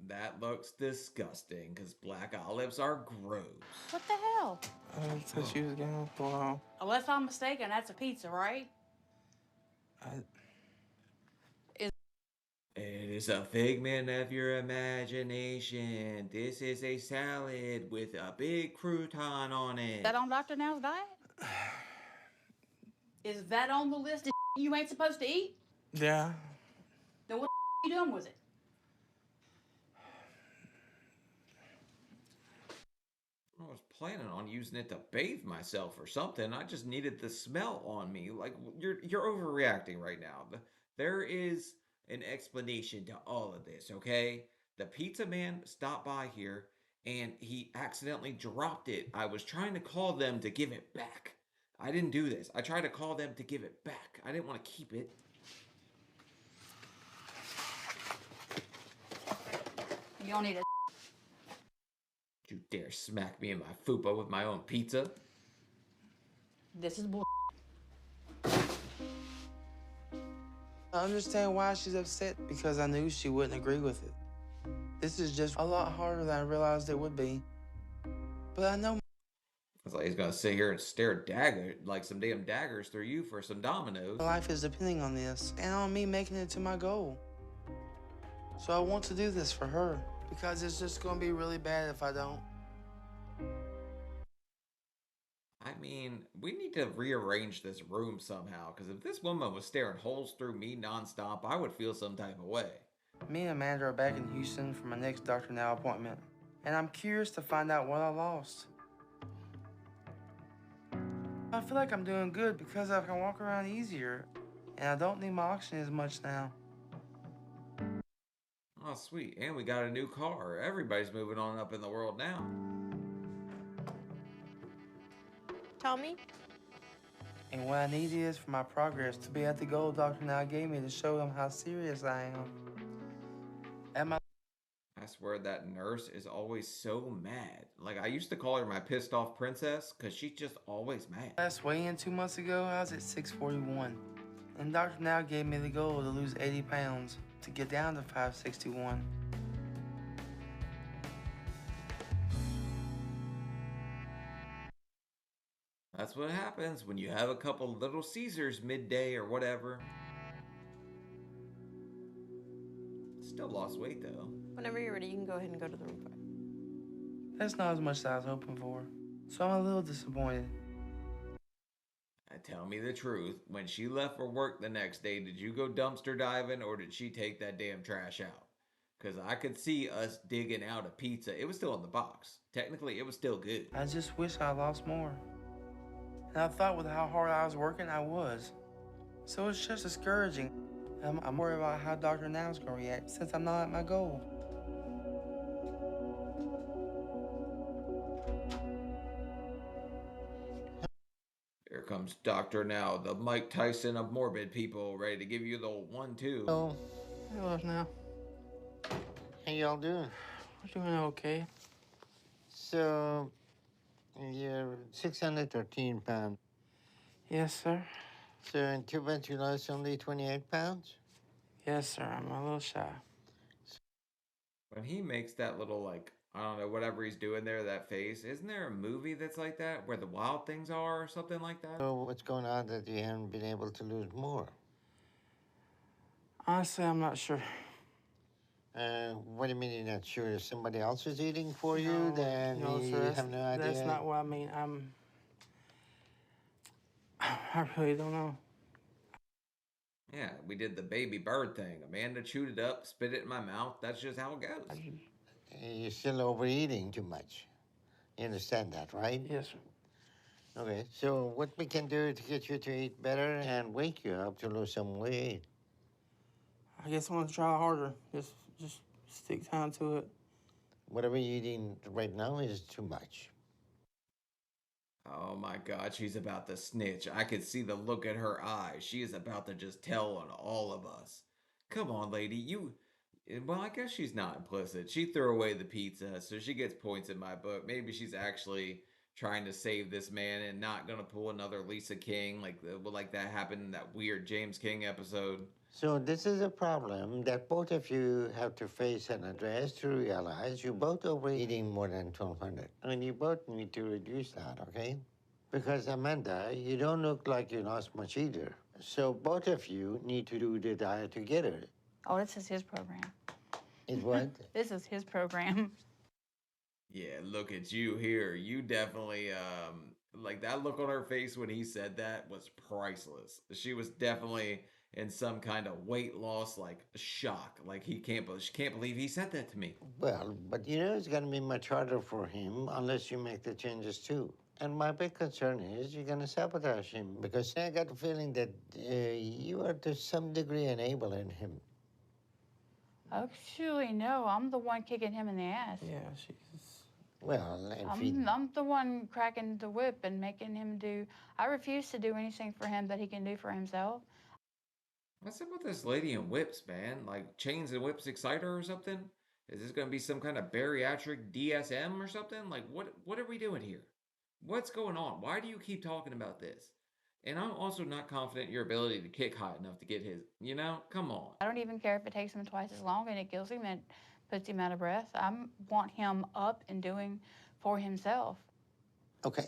That looks disgusting because black olives are gross. What the hell? I thought she was getting a blow. Unless I'm mistaken, that's a pizza, right? It is a figment of your imagination. This is a salad with a big crouton on it. Is that on Dr. Now's diet? Is that on the list of you ain't supposed to eat? Yeah. Then what you doing with it? I was planning on using it to bathe myself or something. I just needed the smell on me. Like, you're overreacting right now. There is an explanation to all of this, okay? The pizza man stopped by here and he accidentally dropped it. I was trying to call them to give it back. I didn't do this. I tried to call them to give it back. I didn't want to keep it. You don't need a You dare smack me in my fupa with my own pizza? This is bull. I understand why she's upset, because I knew she wouldn't agree with it. This is just a lot harder than I realized it would be. But I know It's like he's gonna sit here and stare like some damn daggers through you for some dominoes. my life is depending on this and on me making it to my goal. So I want to do this for her, because it's just gonna be really bad if I don't. I mean, we need to rearrange this room somehow, because if this woman was staring holes through me nonstop, I would feel some type of way. Me and Amanda are back in Houston for my next Dr. Now appointment, and I'm curious to find out what I lost. I feel like I'm doing good because I can walk around easier, and I don't need my oxygen as much now. Oh, sweet. And we got a new car. Everybody's moving on up in the world now. Tommy? And what I need is for my progress to be at the goal Dr. Now gave me to show him how serious I am. I swear that nurse is always so mad. Like, I used to call her my pissed off princess because she's just always mad. Last weigh-in 2 months ago, I was at 641. And Dr. Now gave me the goal to lose 80 pounds to get down to 561. That's what happens when you have a couple Little Caesars midday or whatever. Still lost weight though. Whenever you're ready, you can go ahead and go to the room. That's not as much as I was hoping for, so I'm a little disappointed. Tell me the truth. When she left for work the next day, did you go dumpster diving or did she take that damn trash out? Because I could see us digging out a pizza. It was still in the box. Technically, it was still good. I just wish I lost more. And I thought with how hard I was working, I was. So it's just discouraging. I'm worried about how Dr. Now's gonna react since I'm not at my goal. Here comes Dr. Now, the Mike Tyson of morbid people, ready to give you the 1-2. Oh, hello now. How y'all doing? We're doing okay. So, you're 613 pounds. Yes, sir. So in 2 months you lost only 28 pounds? Yes, sir. I'm a little shy. When he makes that little, like, I don't know, whatever he's doing there, that face, isn't there a movie that's like that where the wild things are or something like that? So what's going on that you haven't been able to lose more? Honestly, I'm not sure. What do you mean you're not sure? If somebody else is eating for you, No, then no, you sir. have no idea? That's not what I mean. I really don't know. Yeah, we did the baby bird thing. Amanda chewed it up, spit it in my mouth. That's just how it goes. You're still overeating too much. You understand that, right? Yes, sir. Okay, so what we can do to get you to eat better and wake you up to lose some weight? I guess I want to try harder. Just stick down to it. Whatever you're eating right now is too much. Oh my God, she's about to snitch. I could see the look in her eyes. She is about to just tell on all of us. Come on, lady, well, I guess she's not implicit. She threw away the pizza, so she gets points in my book. Maybe she's actually trying to save this man and not gonna pull another Lisa King like that happened in that weird James King episode. So this is a problem that both of you have to face and address to realize you're both overeating more than 1,200. And you both need to reduce that, okay? Because Amanda, you don't look like you lost much either. So both of you need to do the diet together. Oh, this is his program. Is what? This is his program. Yeah, look at you here. You definitely like that look on her face when he said that was priceless. She was definitely in some kind of weight loss like shock. Like she can't believe he said that to me. Well, but you know it's going to be much harder for him unless you make the changes too. And my big concern is you're going to sabotage him because I got the feeling that you are to some degree enabling him. Actually, no, I'm the one kicking him in the ass. Yeah, she's. Well, if he... I'm the one cracking the whip and making him do. I refuse to do anything for him that he can do for himself. What's up with this lady in whips, man? Like chains and whips excite her or something? Is this gonna be some kind of bariatric DSM or something? Like what are we doing here? What's going on? Why do you keep talking about this? And I'm also not confident in your ability to kick high enough to get his, come on. I don't even care if it takes him twice as long and it kills him and puts him out of breath. I want him up and doing for himself. Okay.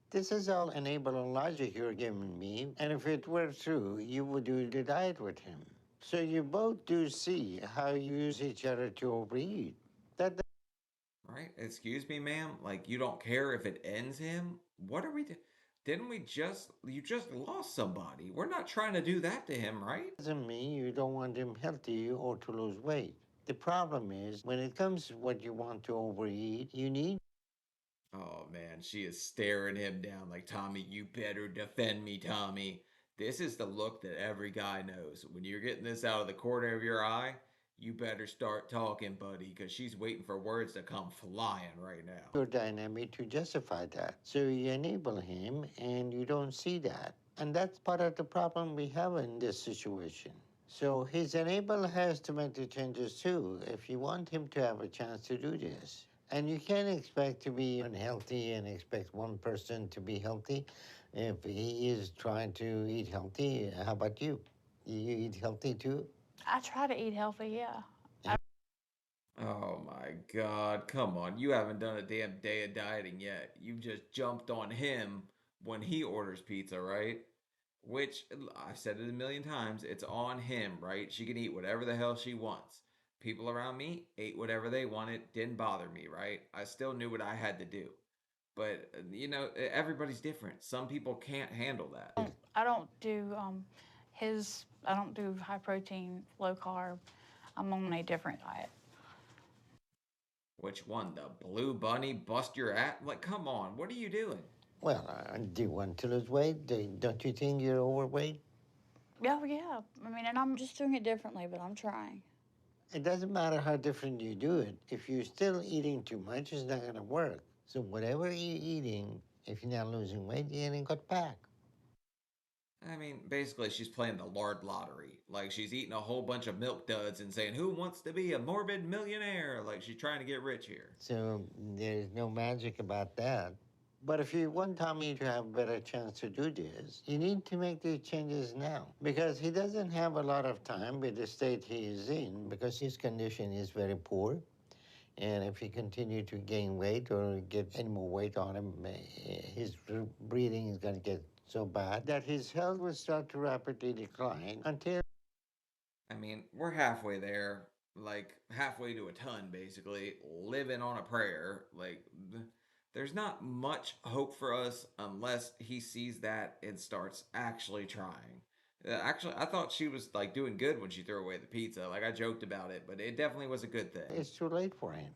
This is all enabling logic you're giving me, and if it were true, you would do the diet with him. So you both do see how you use each other to overeat. Right? Excuse me, ma'am? Like you don't care if it ends him? What are we doing? You just lost somebody. We're not trying to do that to him, right? Doesn't mean you don't want him healthy or to lose weight. The problem is, when it comes to what you want to overeat, you need... Oh man, she is staring him down like, Tommy, you better defend me, Tommy. This is the look that every guy knows. When you're getting this out of the corner of your eye, you better start talking, buddy, because she's waiting for words to come flying right now. your dynamic to justify that. So you enable him, and you don't see that. And that's part of the problem we have in this situation. So his enable has to make the changes too if you want him to have a chance to do this. And you can't expect to be unhealthy and expect one person to be healthy if he is trying to eat healthy. How about you? You eat healthy too? I try to eat healthy, yeah. Oh my God, come on. You haven't done a damn day of dieting yet. You just jumped on him when he orders pizza, right? Which, I've said it a million times, it's on him, right? She can eat whatever the hell she wants. People around me ate whatever they wanted, didn't bother me, right? I still knew what I had to do. But, everybody's different. Some people can't handle that. I don't do I don't do high protein, low carb. I'm on a different diet. Which one? The blue bunny bust your ass? Like, come on, what are you doing? Well, do you want to lose weight? Don't you think you're overweight? Yeah, yeah. I mean, and I'm just doing it differently, but I'm trying. It doesn't matter how different you do it. If you're still eating too much, it's not going to work. So whatever you're eating, if you're not losing weight, you ain't cut back. I mean, basically, she's playing the lard lottery. Like, she's eating a whole bunch of milk duds and saying, "Who wants to be a morbid millionaire?" Like, she's trying to get rich here. So there's no magic about that. But if you want Tommy to have a better chance to do this, you need to make the changes now. Because he doesn't have a lot of time with the state he is in, because his condition is very poor. And if he continue to gain weight or get any more weight on him, his breathing is going to get so bad that his health will start to rapidly decline until. I mean, we're halfway there. Like, halfway to a ton, basically. Living on a prayer. Like, there's not much hope for us unless he sees that and starts actually trying. Actually, I thought she was like doing good when she threw away the pizza. Like, I joked about it, but it definitely was a good thing. It's too late for him.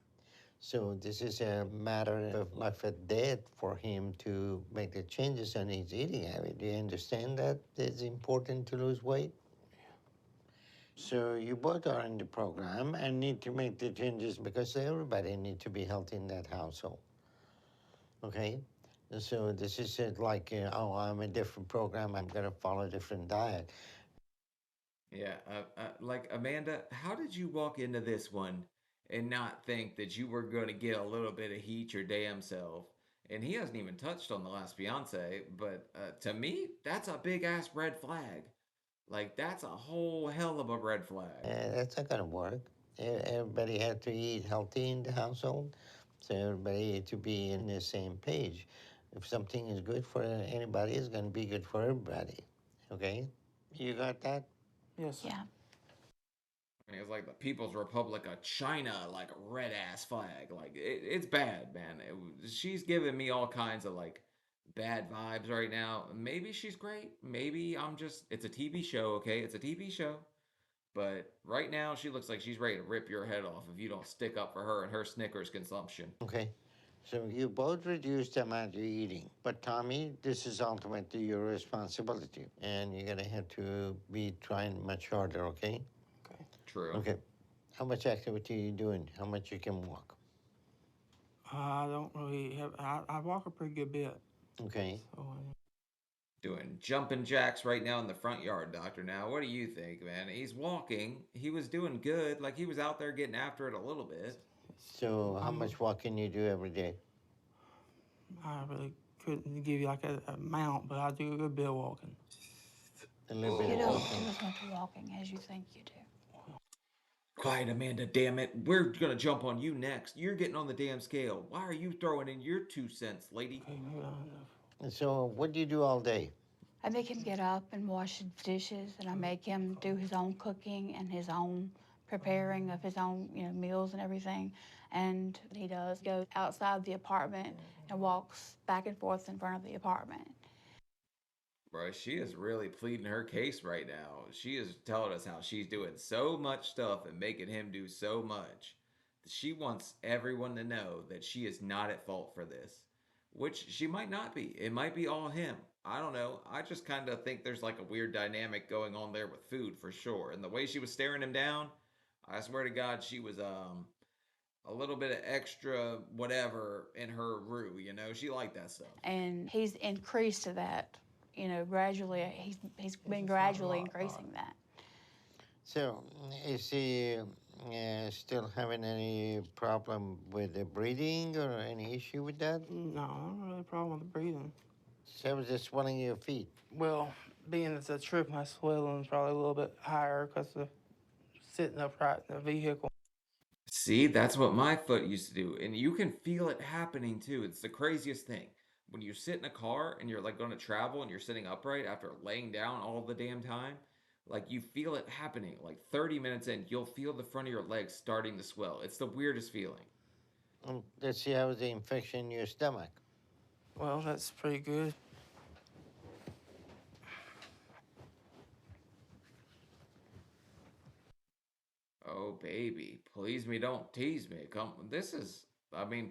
So this is a matter of life or death for him to make the changes in his eating habit. Do you understand that it's important to lose weight? So you both are in the program and need to make the changes because everybody needs to be healthy in that household. Okay? So this is like, oh, I'm a different program. I'm going to follow a different diet. Yeah, like Amanda, how did you walk into this one and not think that you were going to get a little bit of heat your damn self? And he hasn't even touched on the last fiance, but to me, that's a big ass red flag. Like, that's a whole hell of a red flag. That's not going to work. Everybody had to eat healthy in the household, so everybody had to be in the same page. If something is good for anybody, it's going to be good for everybody. Okay? You got that? Yes. Yeah. I mean, it's like the People's Republic of China, like a red ass flag. Like, it's bad, man. She's giving me all kinds of like bad vibes right now. Maybe she's great. Maybe I'm just, it's a TV show, okay? It's a TV show. But right now, she looks like she's ready to rip your head off if you don't stick up for her and her Snickers consumption. Okay. So you both reduce the amount you're eating. But Tommy, this is ultimately your responsibility. And you're going to have to be trying much harder, okay? Okay. True. Okay. How much activity are you doing? How much you can walk? I don't really have. I walk a pretty good bit. Okay. So, Doing jumping jacks right now in the front yard, Doctor. Now, what do you think, man? He's walking. He was doing good. Like, he was out there getting after it a little bit. So how much walking you do every day? I really couldn't give you like a amount, but I do a good bit of walking. A little bit You of don't walking. do as much walking as you think you do. Quiet, Amanda, damn it. We're gonna jump on you next. You're getting on the damn scale. Why are you throwing in your 2 cents, lady? Okay, maybe not enough. And so what do you do all day? I make him get up and wash his dishes, and I make him do his own cooking and his own preparing of his own, meals and everything. And he does go outside the apartment and walks back and forth in front of the apartment. Bro, she is really pleading her case right now. She is telling us how she's doing so much stuff and making him do so much. She wants everyone to know that she is not at fault for this, which she might not be. It might be all him. I don't know. I just kind of think there's like a weird dynamic going on there with food for sure. And the way she was staring him down, I swear to God, she was a little bit of extra whatever in her roux, She liked that stuff. And he's increased to that, gradually. He's been gradually increasing that. So is he still having any problem with the breathing or any issue with that? No, I don't really have a problem with the breathing. So it was just swelling in your feet. Well, being it's a trip, my swelling is probably a little bit higher because of sitting upright in the vehicle. See, that's what my foot used to do. And you can feel it happening too. It's the craziest thing. When you sit in a car and you're like going to travel and you're sitting upright after laying down all the damn time, like you feel it happening. Like 30 minutes in, you'll feel the front of your legs starting to swell. It's the weirdest feeling. Let's see how was the infection in your stomach. Well, that's pretty good. Oh, baby, please me, don't tease me. This is,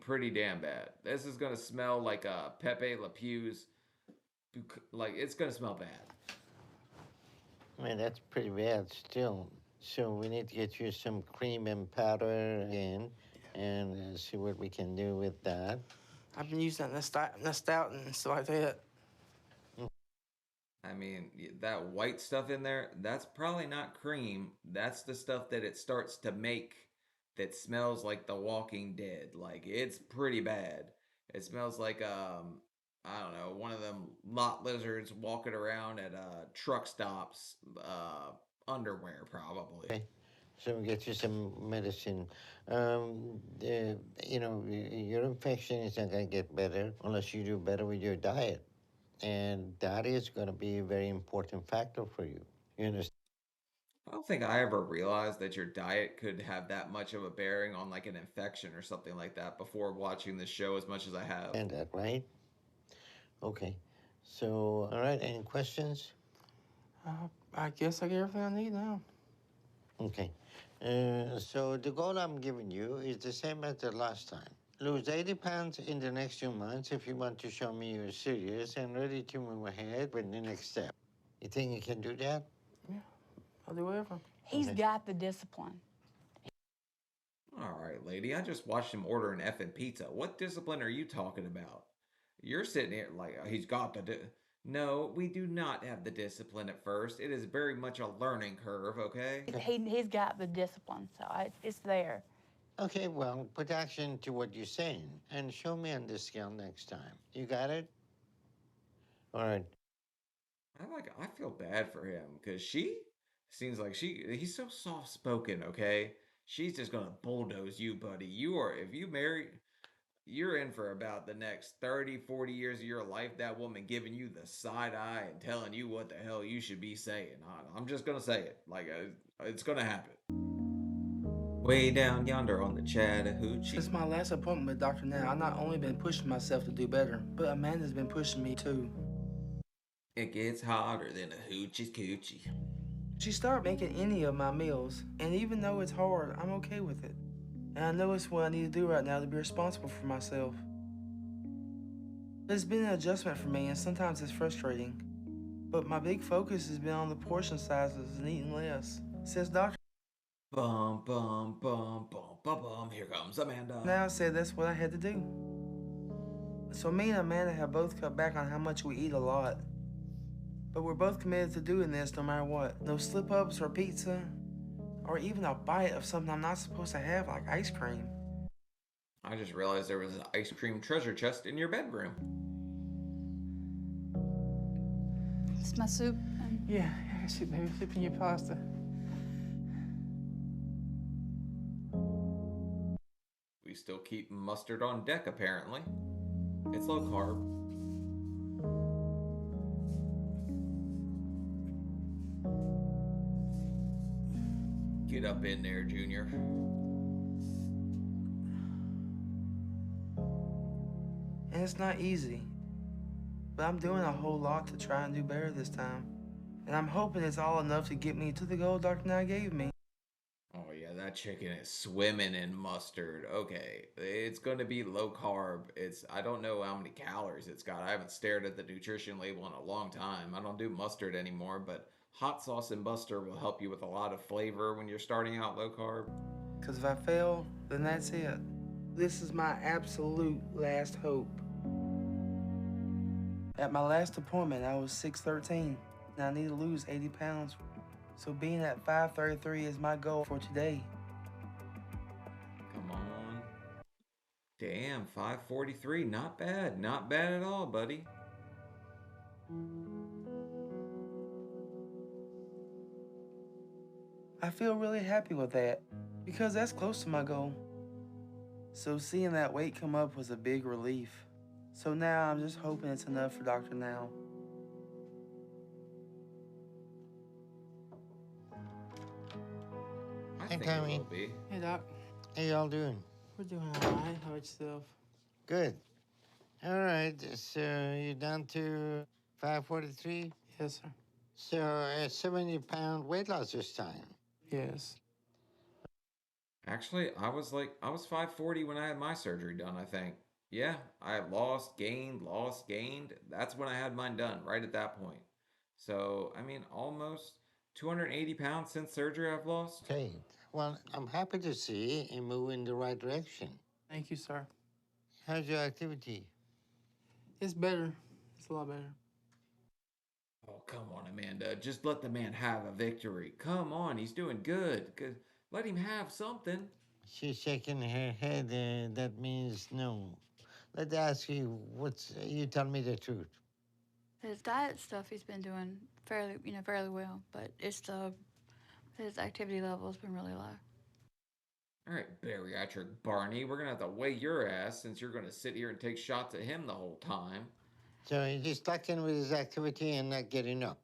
pretty damn bad. This is gonna smell like Pepe Le Pew's. Like, it's gonna smell bad. I mean, that's pretty bad still. So we need to get you some cream and powder again and see what we can do with that. I've been using that Nestout and stuff like that. I mean, that white stuff in there, that's probably not cream. That's the stuff that it starts to make that smells like The Walking Dead. Like it's pretty bad. It smells like I don't know, one of them lot lizards walking around at truck stops underwear probably. Okay. So we'll get you some medicine. You know, your infection is not going to get better unless you do better with your diet. And that is going to be a very important factor for you. You understand I don't think I ever realized that your diet could have that much of a bearing on like an infection or something like that before watching this show as much as I have. that, right? Okay. So, all right, any questions? I guess I get everything I need now. Okay. So the goal I'm giving you is the same as the last time. Lose 80 pounds in the next 2 months if you want to show me you're serious and ready to move ahead with the next step. You think you can do that? Yeah, I'll do whatever. He's Okay. got the discipline. All right, lady, I just watched him order an effing pizza. What discipline are you talking about? You're sitting here like he's got the. No, we do not have the discipline at first. It is very much a learning curve, okay? He's got the discipline, so it's there. Okay, well, put action to what you're saying and show me on this scale next time. You got it? All right. I feel bad for him because she seems like he's so soft spoken, okay? She's just gonna bulldoze you, buddy. You are if you marry you're in for about the next 30, 40 years of your life. That woman giving you the side eye and telling you what the hell you should be saying. I'm just gonna say it. Like, it's gonna happen. Way down yonder on the Chattahoochee. Since my last appointment with Dr. Now, I've not only been pushing myself to do better, but Amanda's been pushing me too. It gets hotter than a hoochie's coochie. She started making any of my meals, and even though it's hard, I'm okay with it. And I know it's what I need to do right now to be responsible for myself. It's been an adjustment for me, and sometimes it's frustrating. But my big focus has been on the portion sizes and eating less. Since Dr. Bum, bum, bum, bum, bum, bum. Here comes Amanda. Now said that's what I had to do. So me and Amanda have both cut back on how much we eat a lot. But we're both committed to doing this no matter what. No slip-ups or pizza, or even a bite of something I'm not supposed to have, like ice cream. I just realized there was an ice cream treasure chest in your bedroom. It's my soup. Yeah, I see, baby, flipping your pasta. We still keep mustard on deck, apparently. It's low carb. Get up in there, Junior. And it's not easy. But I'm doing a whole lot to try and do better this time. And I'm hoping it's all enough to get me to the goal Dr. Nye gave me. Oh yeah, that chicken is swimming in mustard. Okay, it's going to be low carb. I don't know how many calories it's got. I haven't stared at the nutrition label in a long time. I don't do mustard anymore, but hot sauce and mustard will help you with a lot of flavor when you're starting out low carb. Because if I fail, then that's it. This is my absolute last hope. At my last appointment, I was 6'13", and I need to lose 80 pounds. So being at 533 is my goal for today. Come on. Damn, 543. Not bad. Not bad at all, buddy. I feel really happy with that because that's close to my goal. So seeing that weight come up was a big relief. So now I'm just hoping it's enough for Dr. Now. I Hey, think Tommy. it will be. Hey, Doc. How y'all doing? We're doing all right. How about yourself? Good. All right, so you're down to 543? Yes, sir. So a 70-pound weight loss this time. Yes. Actually, I was 540 when I had my surgery done, I think. Yeah, I lost, gained. That's when I had mine done, right at that point. So, I mean, almost 280 pounds since surgery I've lost. Okay, well, I'm happy to see you move in the right direction. Thank you, sir. How's your activity? It's better. It's a lot better. Oh, come on, Amanda. Just let the man have a victory. Come on, he's doing good. Let him have something. She's shaking her head. That means no. Let's ask you, you tell me the truth. His diet stuff he's been doing fairly well, but his activity level has been really low. All right, bariatric Barney, we're gonna have to weigh your ass since you're gonna sit here and take shots at him the whole time. So he's stuck in with his activity and not getting up.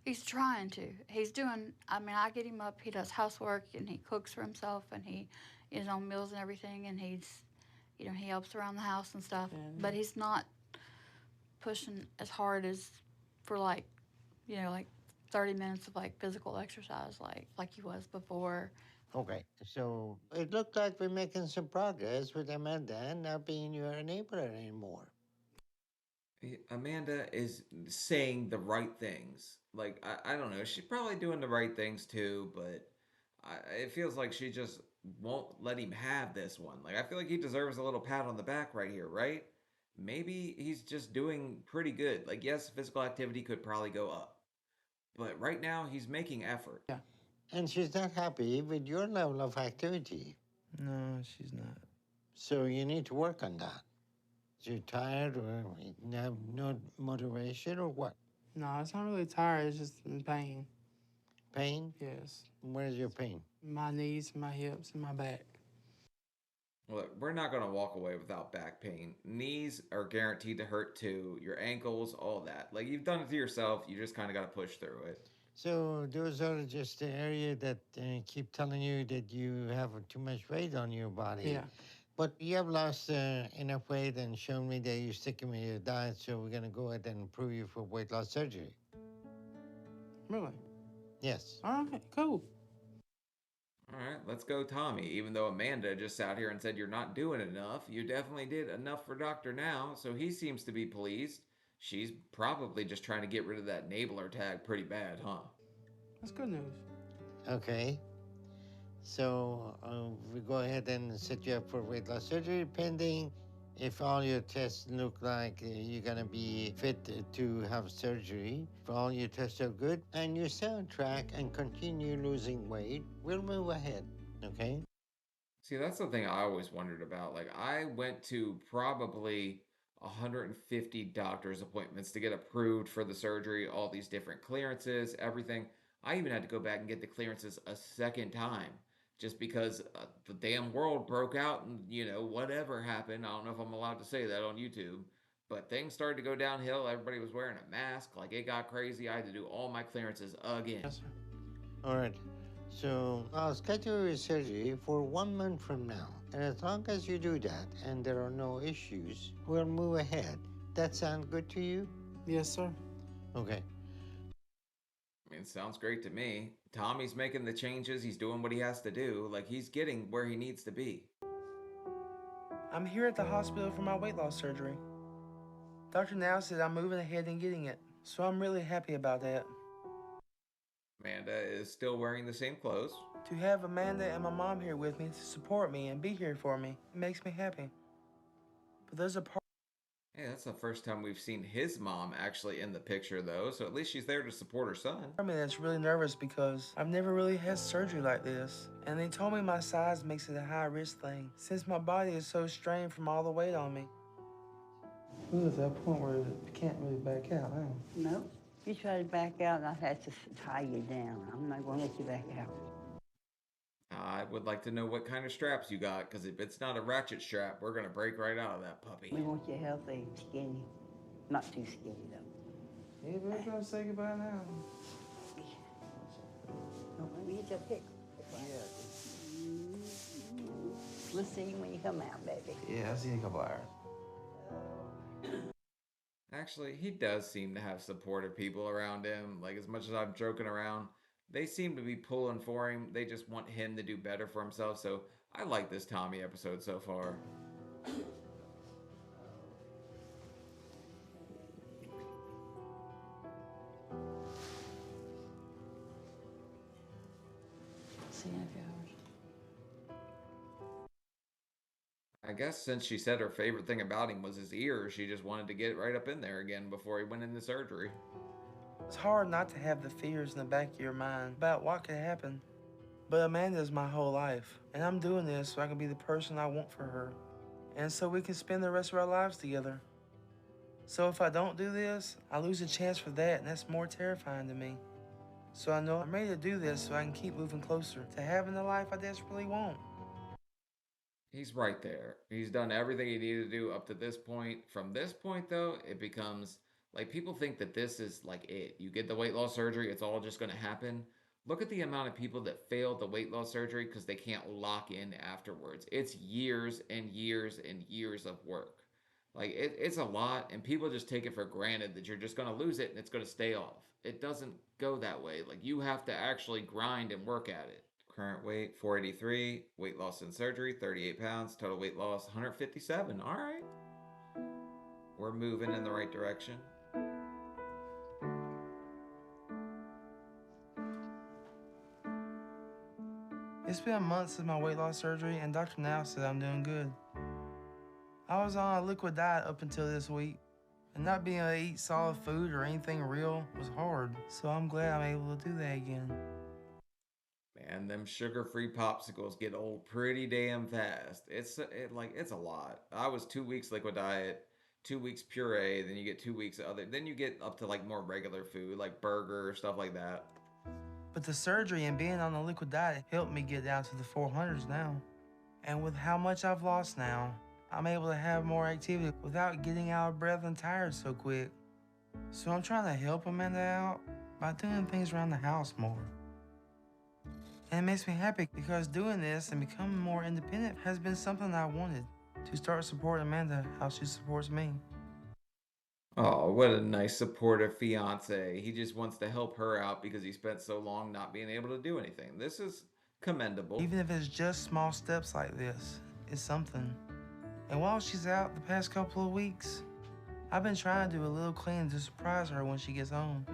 He's trying to. I get him up, he does housework and he cooks for himself and he his own meals and everything and he helps around the house and stuff. But he's not pushing as hard as for like 30 minutes of like physical exercise like he was before. Okay, so it looked like we're making some progress with Amanda not being your enabler anymore. Amanda is saying the right things. Like, I don't know. She's probably doing the right things too, but it feels like she just won't let him have this one. Like, I feel like he deserves a little pat on the back right here, right? Maybe he's just doing pretty good. Like, yes, physical activity could probably go up, but right now he's making effort. Yeah. And she's not happy with your level of activity. No, she's not. So you need to work on that. You're tired or you have no motivation or what? No, it's not really tired. It's just in pain. Pain? Yes. Where's your pain? My knees, my hips, and my back. Look, we're not going to walk away without back pain. Knees are guaranteed to hurt too. Your ankles, all that. Like, you've done it to yourself. You just kind of got to push through it. So those are just the area that keep telling you that you have too much weight on your body. Yeah. But you have lost enough weight and shown me that you're sticking with your diet, so we're going to go ahead and approve you for weight loss surgery. Really? Yes. Okay, cool. All right, let's go, Tommy. Even though Amanda just sat here and said you're not doing enough, you definitely did enough for Doctor now, so he seems to be pleased. She's probably just trying to get rid of that enabler tag pretty bad, huh? That's good news. Okay. So we go ahead and set you up for weight loss surgery, pending if all your tests look like you're going to be fit to have surgery. If all your tests are good and you stay on track and continue losing weight, we'll move ahead, okay? See, that's the thing I always wondered about. Like, I went to probably 150 doctor's appointments to get approved for the surgery, all these different clearances, everything. I even had to go back and get the clearances a second time just because the damn world broke out and, whatever happened. I don't know if I'm allowed to say that on YouTube, but things started to go downhill. Everybody was wearing a mask. Like, it got crazy. I had to do all my clearances again. Yes, sir. All right. So I'll schedule your surgery for 1 month from now. And as long as you do that and there are no issues, we'll move ahead. That sound good to you? Yes, sir. Okay. I mean, sounds great to me. Tommy's making the changes. He's doing what he has to do. Like, he's getting where he needs to be. I'm here at the hospital for my weight loss surgery. Doctor now said I'm moving ahead and getting it, so I'm really happy about that. Amanda is still wearing the same clothes. To have Amanda and my mom here with me to support me and be here for me, it makes me happy. But there's a part. Hey, that's the first time we've seen his mom actually in the picture, though, so at least she's there to support her son. Part of me that's really nervous because I've never really had surgery like this. And they told me my size makes it a high risk thing, since my body is so strained from all the weight on me. Ooh, it's that point where you can't really back out, huh? No. You try to back out, I'll have to tie you down. I'm not going to let you back out. I would like to know what kind of straps you got, because if it's not a ratchet strap, we're going to break right out of that puppy. We want you healthy, skinny. Not too skinny, though. Hey, we're going to say goodbye now. Don't let me get your pick. We'll see you when you come out, baby. Yeah, I'll see you in a couple hours. Actually, he does seem to have supportive people around him. Like, as much as I'm joking around, they seem to be pulling for him. They just want him to do better for himself. So I like this Tommy episode so far. See you in a few hours. I guess since she said her favorite thing about him was his ears, she just wanted to get right up in there again before he went into surgery. It's hard not to have the fears in the back of your mind about what could happen. But Amanda's my whole life, and I'm doing this so I can be the person I want for her, and so we can spend the rest of our lives together. So if I don't do this, I lose a chance for that, and that's more terrifying to me. So I know I'm ready to do this so I can keep moving closer to having the life I desperately want. He's right there. He's done everything he needed to do up to this point. From this point, though, it becomes like people think that this is like it. You get the weight loss surgery, it's all just going to happen. Look at the amount of people that failed the weight loss surgery because they can't lock in afterwards. It's years and years and years of work. Like, it's a lot, and people just take it for granted that you're just going to lose it and it's going to stay off. It doesn't go that way. Like, you have to actually grind and work at it. Current weight 483, weight loss in surgery 38 pounds, total weight loss 157. All right. We're moving in the right direction. It's been months since my weight loss surgery, and Dr. Now said I'm doing good. I was on a liquid diet up until this week, and not being able to eat solid food or anything real was hard, so I'm glad I'm able to do that again. Man, them sugar-free popsicles get old pretty damn fast. It's a lot. I was 2 weeks liquid diet, 2 weeks puree, then you get 2 weeks of other, then you get up to like more regular food, like burger, stuff like that. But the surgery and being on the liquid diet helped me get down to the 400s now. And with how much I've lost now, I'm able to have more activity without getting out of breath and tired so quick. So I'm trying to help Amanda out by doing things around the house more. And it makes me happy because doing this and becoming more independent has been something I wanted, to start supporting Amanda how she supports me. Oh, what a nice supportive fiance. He just wants to help her out because he spent so long not being able to do anything. This is commendable. Even if it's just small steps like this, it's something. And while she's out the past couple of weeks, I've been trying to do a little cleaning to surprise her when she gets home.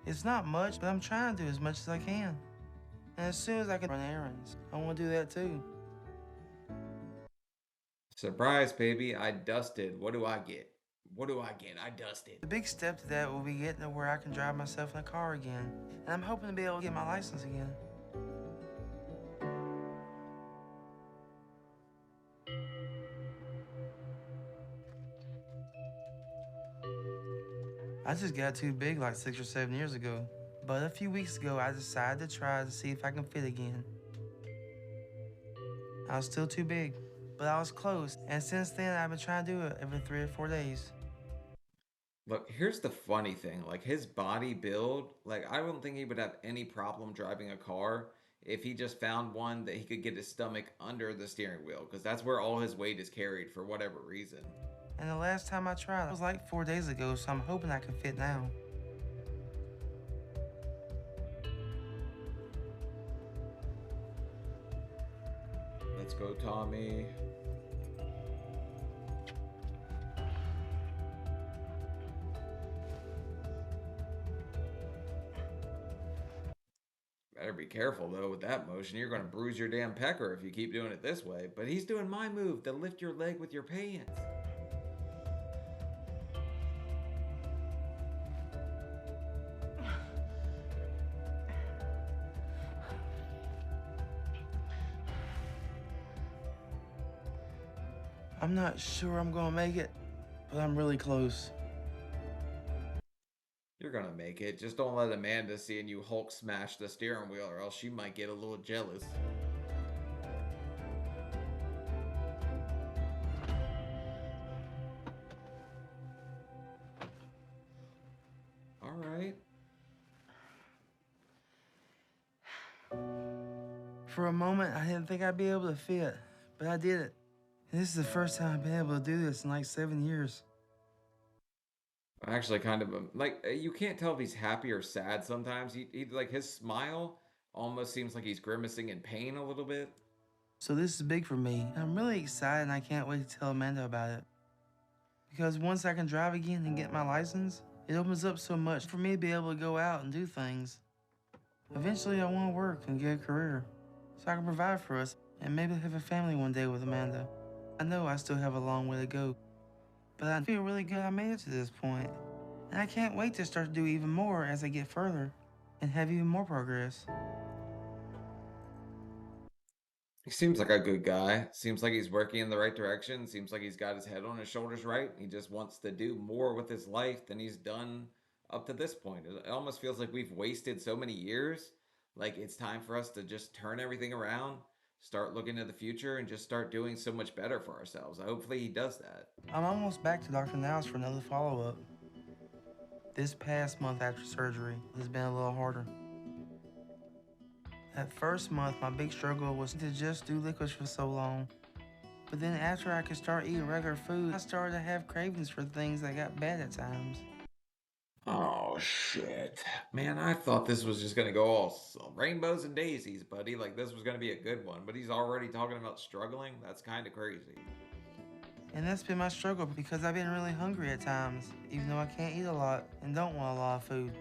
It's not much, but I'm trying to do as much as I can. And as soon as I can run errands, I want to do that too. Surprise, baby. I dusted. What do I get? What do I get? I dusted. The big step to that will be getting to where I can drive myself in a car again. And I'm hoping to be able to get my license again. I just got too big like 6 or 7 years ago. But a few weeks ago, I decided to try to see if I can fit again. I was still too big, but I was close. And since then, I've been trying to do it every 3 or 4 days. Look, here's the funny thing. Like, his body build, like, I don't think he would have any problem driving a car if he just found one that he could get his stomach under the steering wheel, because that's where all his weight is carried for whatever reason. And the last time I tried was like 4 days ago, so I'm hoping I can fit now. Let's go, Tommy. Better be careful, though, with that motion. You're going to bruise your damn pecker if you keep doing it this way. But he's doing my move to lift your leg with your pants. I'm not sure I'm gonna make it, but I'm really close. You're going to make it. Just don't let Amanda seeing you Hulk smash the steering wheel, or else she might get a little jealous. All right. For a moment, I didn't think I'd be able to fit, but I did it. And this is the first time I've been able to do this in like 7 years. Actually, kind of like you can't tell if he's happy or sad sometimes. He like his smile almost seems like he's grimacing in pain a little bit. So this is big for me. I'm really excited and I can't wait to tell Amanda about it. Because once I can drive again and get my license, it opens up so much for me to be able to go out and do things. Eventually I want to work and get a career so I can provide for us and maybe have a family one day with Amanda. I know I still have a long way to go, but I feel really good I made it to this point. And I can't wait to start to do even more as I get further and have even more progress. He seems like a good guy. Seems like he's working in the right direction. Seems like he's got his head on his shoulders right. He just wants to do more with his life than he's done up to this point. It almost feels like we've wasted so many years. Like it's time for us to just turn everything around, start looking to the future, and just start doing so much better for ourselves. Hopefully, he does that. I'm almost back to Dr. Now's for another follow-up. This past month after surgery has been a little harder. That first month, my big struggle was to just do liquids for so long. But then after I could start eating regular food, I started to have cravings for things that got bad at times. Oh shit. Man, I thought this was just gonna go all rainbows and daisies, buddy. Like this was gonna be a good one, but he's already talking about struggling. That's kind of crazy. And that's been my struggle because I've been really hungry at times, even though I can't eat a lot and don't want a lot of food.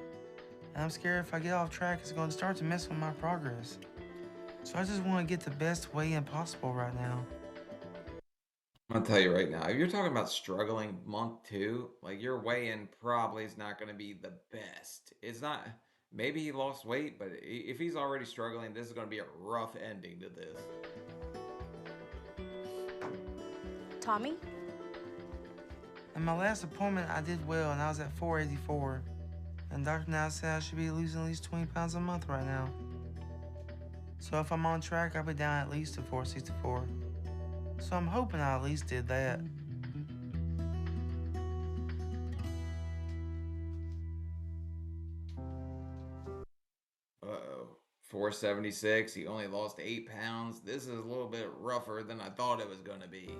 And I'm scared if I get off track, it's going to start to mess with my progress. So I just want to get the best weigh-in possible right now. I'm gonna tell you right now, if you're talking about struggling month two, like your weigh-in probably is not gonna be the best. It's not. Maybe he lost weight, but if he's already struggling, this is gonna be a rough ending to this. Tommy? In my last appointment, I did well and I was at 484. And Dr. Now said I should be losing at least 20 pounds a month right now. So if I'm on track, I'll be down at least to 464. So I'm hoping I at least did that. Uh-oh. 476. He only lost 8 pounds. This is a little bit rougher than I thought it was gonna be.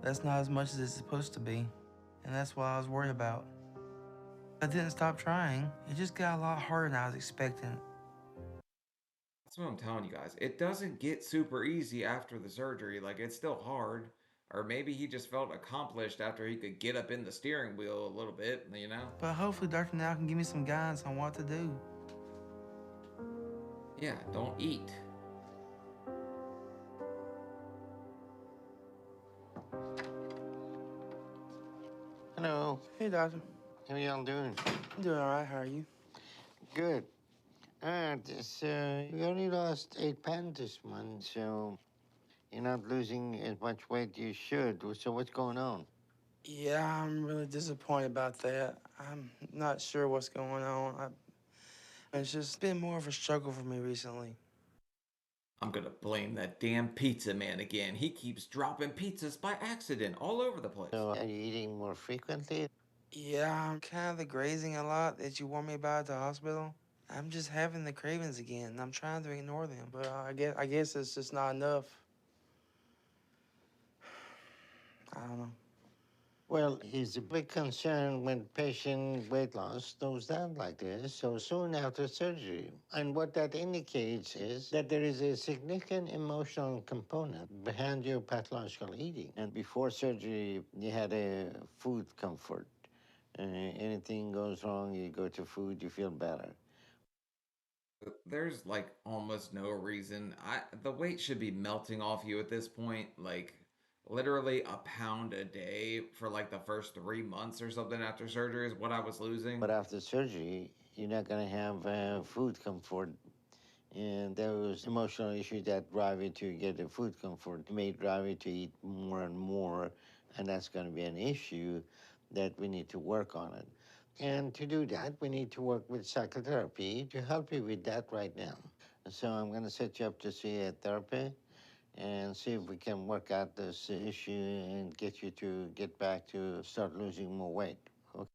That's not as much as it's supposed to be. And that's what I was worried about. I didn't stop trying. It just got a lot harder than I was expecting. That's what I'm telling you guys. It doesn't get super easy after the surgery. Like, it's still hard. Or maybe he just felt accomplished after he could get up in the steering wheel a little bit, you know? But hopefully Dr. Now can give me some guidance on what to do. Yeah, don't eat. Hello. Hey, doctor. How y'all doing? I'm doing all right. How are you? Good. You only lost 8 pounds this month, so you're not losing as much weight you should. So what's going on? Yeah, I'm really disappointed about that. I'm not sure what's going on. It's just been more of a struggle for me recently. I'm gonna blame that damn pizza man again. He keeps dropping pizzas by accident all over the place. So are you eating more frequently? Yeah, I'm kind of the grazing a lot that you warned me about at the hospital. I'm just having the cravings again, and I'm trying to ignore them. But I guess it's just not enough. I don't know. Well, it's a big concern when patient weight loss goes down like this so soon after surgery. And what that indicates is that there is a significant emotional component behind your pathological eating. And before surgery, you had a food comfort. Anything goes wrong, you go to food, you feel better. There's like almost no reason. The weight should be melting off you at this point. Like literally a pound a day for like the first 3 months or something after surgery is what I was losing. But after surgery, you're not going to have food comfort. And those emotional issues that drive you to get the food comfort may drive you to eat more and more. And that's going to be an issue that we need to work on it. And to do that, we need to work with psychotherapy to help you with that right now. So I'm going to set you up to see a therapist and see if we can work out this issue and get you to get back to start losing more weight. Okay?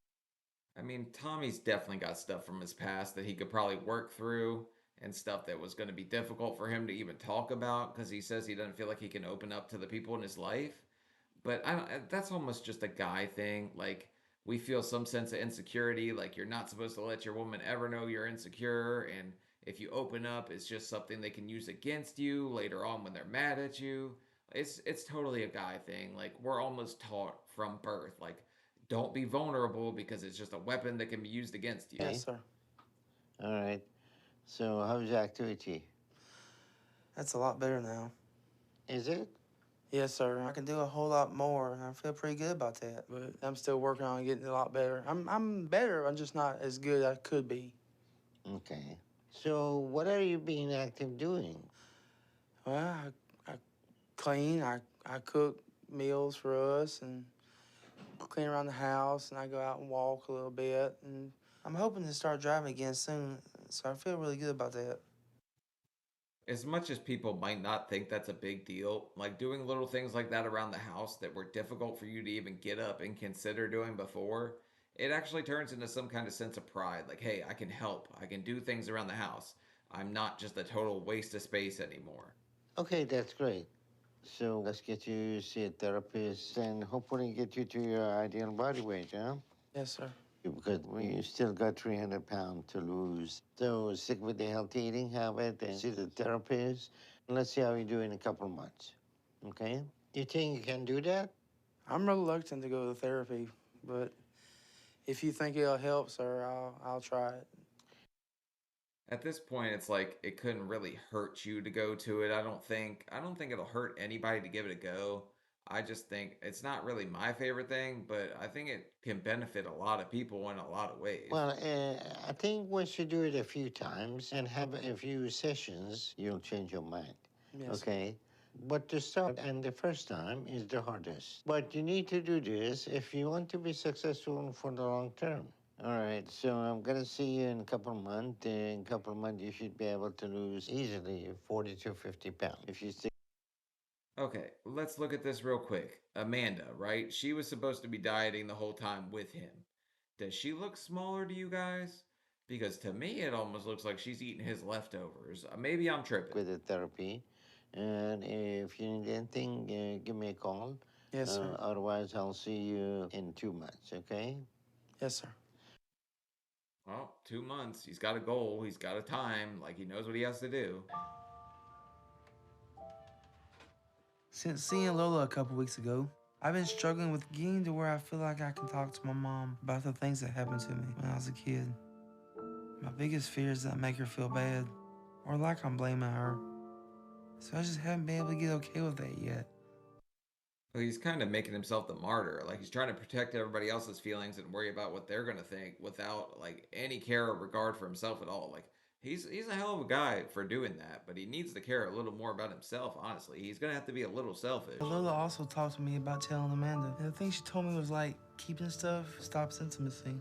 I mean, Tommy's definitely got stuff from his past that he could probably work through and stuff that was going to be difficult for him to even talk about because he says he doesn't feel like he can open up to the people in his life. But that's almost just a guy thing. Like, we feel some sense of insecurity. Like, you're not supposed to let your woman ever know you're insecure. And if you open up, it's just something they can use against you later on when they're mad at you. It's totally a guy thing. Like, we're almost taught from birth. Like, don't be vulnerable because it's just a weapon that can be used against you. Yes, sir. All right. So how's your activity? That's a lot better now. Is it? Yes, sir. I can do a whole lot more, and I feel pretty good about that. But I'm still working on getting a lot better. I'm better. I'm just not as good as I could be. Okay. So what are you being active doing? Well, I clean. I cook meals for us and clean around the house, and I go out and walk a little bit. And I'm hoping to start driving again soon, so I feel really good about that. As much as people might not think that's a big deal, like doing little things like that around the house that were difficult for you to even get up and consider doing before, it actually turns into some kind of sense of pride. Like, hey, I can help. I can do things around the house. I'm not just a total waste of space anymore. Okay, that's great. So let's get you see a therapist and hopefully get you to your ideal body weight, huh? Yes, sir. Because we still got 300 pounds to lose. So stick with the healthy eating habit and see the therapist. Let's see how you do in a couple of months. Okay? You think you can do that? I'm reluctant to go to therapy, but if you think it'll help, sir, I'll try it. At this point, it's like it couldn't really hurt you to go to it. I don't think it'll hurt anybody to give it a go. I just think it's not really my favorite thing, but I think it can benefit a lot of people in a lot of ways. Well, I think once you do it a few times and have a few sessions, you'll change your mind. Yes, sir. Okay? But to start, and the first time is the hardest. But you need to do this if you want to be successful for the long term. All right, so I'm gonna see you in a couple of months. In a couple of months, you should be able to lose easily 40 to 50 pounds if you stick. Okay, let's look at this real quick. Amanda, right? She was supposed to be dieting the whole time with him. Does she look smaller to you guys? Because to me, it almost looks like she's eating his leftovers. Maybe I'm tripping. With the therapy. And if you need anything, give me a call. Yes, sir. Otherwise, I'll see you in 2 months, okay? Yes, sir. Well, 2 months. He's got a goal. He's got a time. Like he knows what he has to do. Since seeing Lola a couple weeks ago, I've been struggling with getting to where I feel like I can talk to my mom about the things that happened to me when I was a kid. My biggest fear is that I make her feel bad, or like I'm blaming her. So I just haven't been able to get okay with that yet. Well, he's kind of making himself the martyr. Like he's trying to protect everybody else's feelings and worry about what they're gonna think without like any care or regard for himself at all. Like he's a hell of a guy for doing that, but he needs to care a little more about himself. Honestly, he's gonna have to be a little selfish. Lola also talked to me about telling Amanda, and the thing she told me was like, keeping stuff stops intimacy.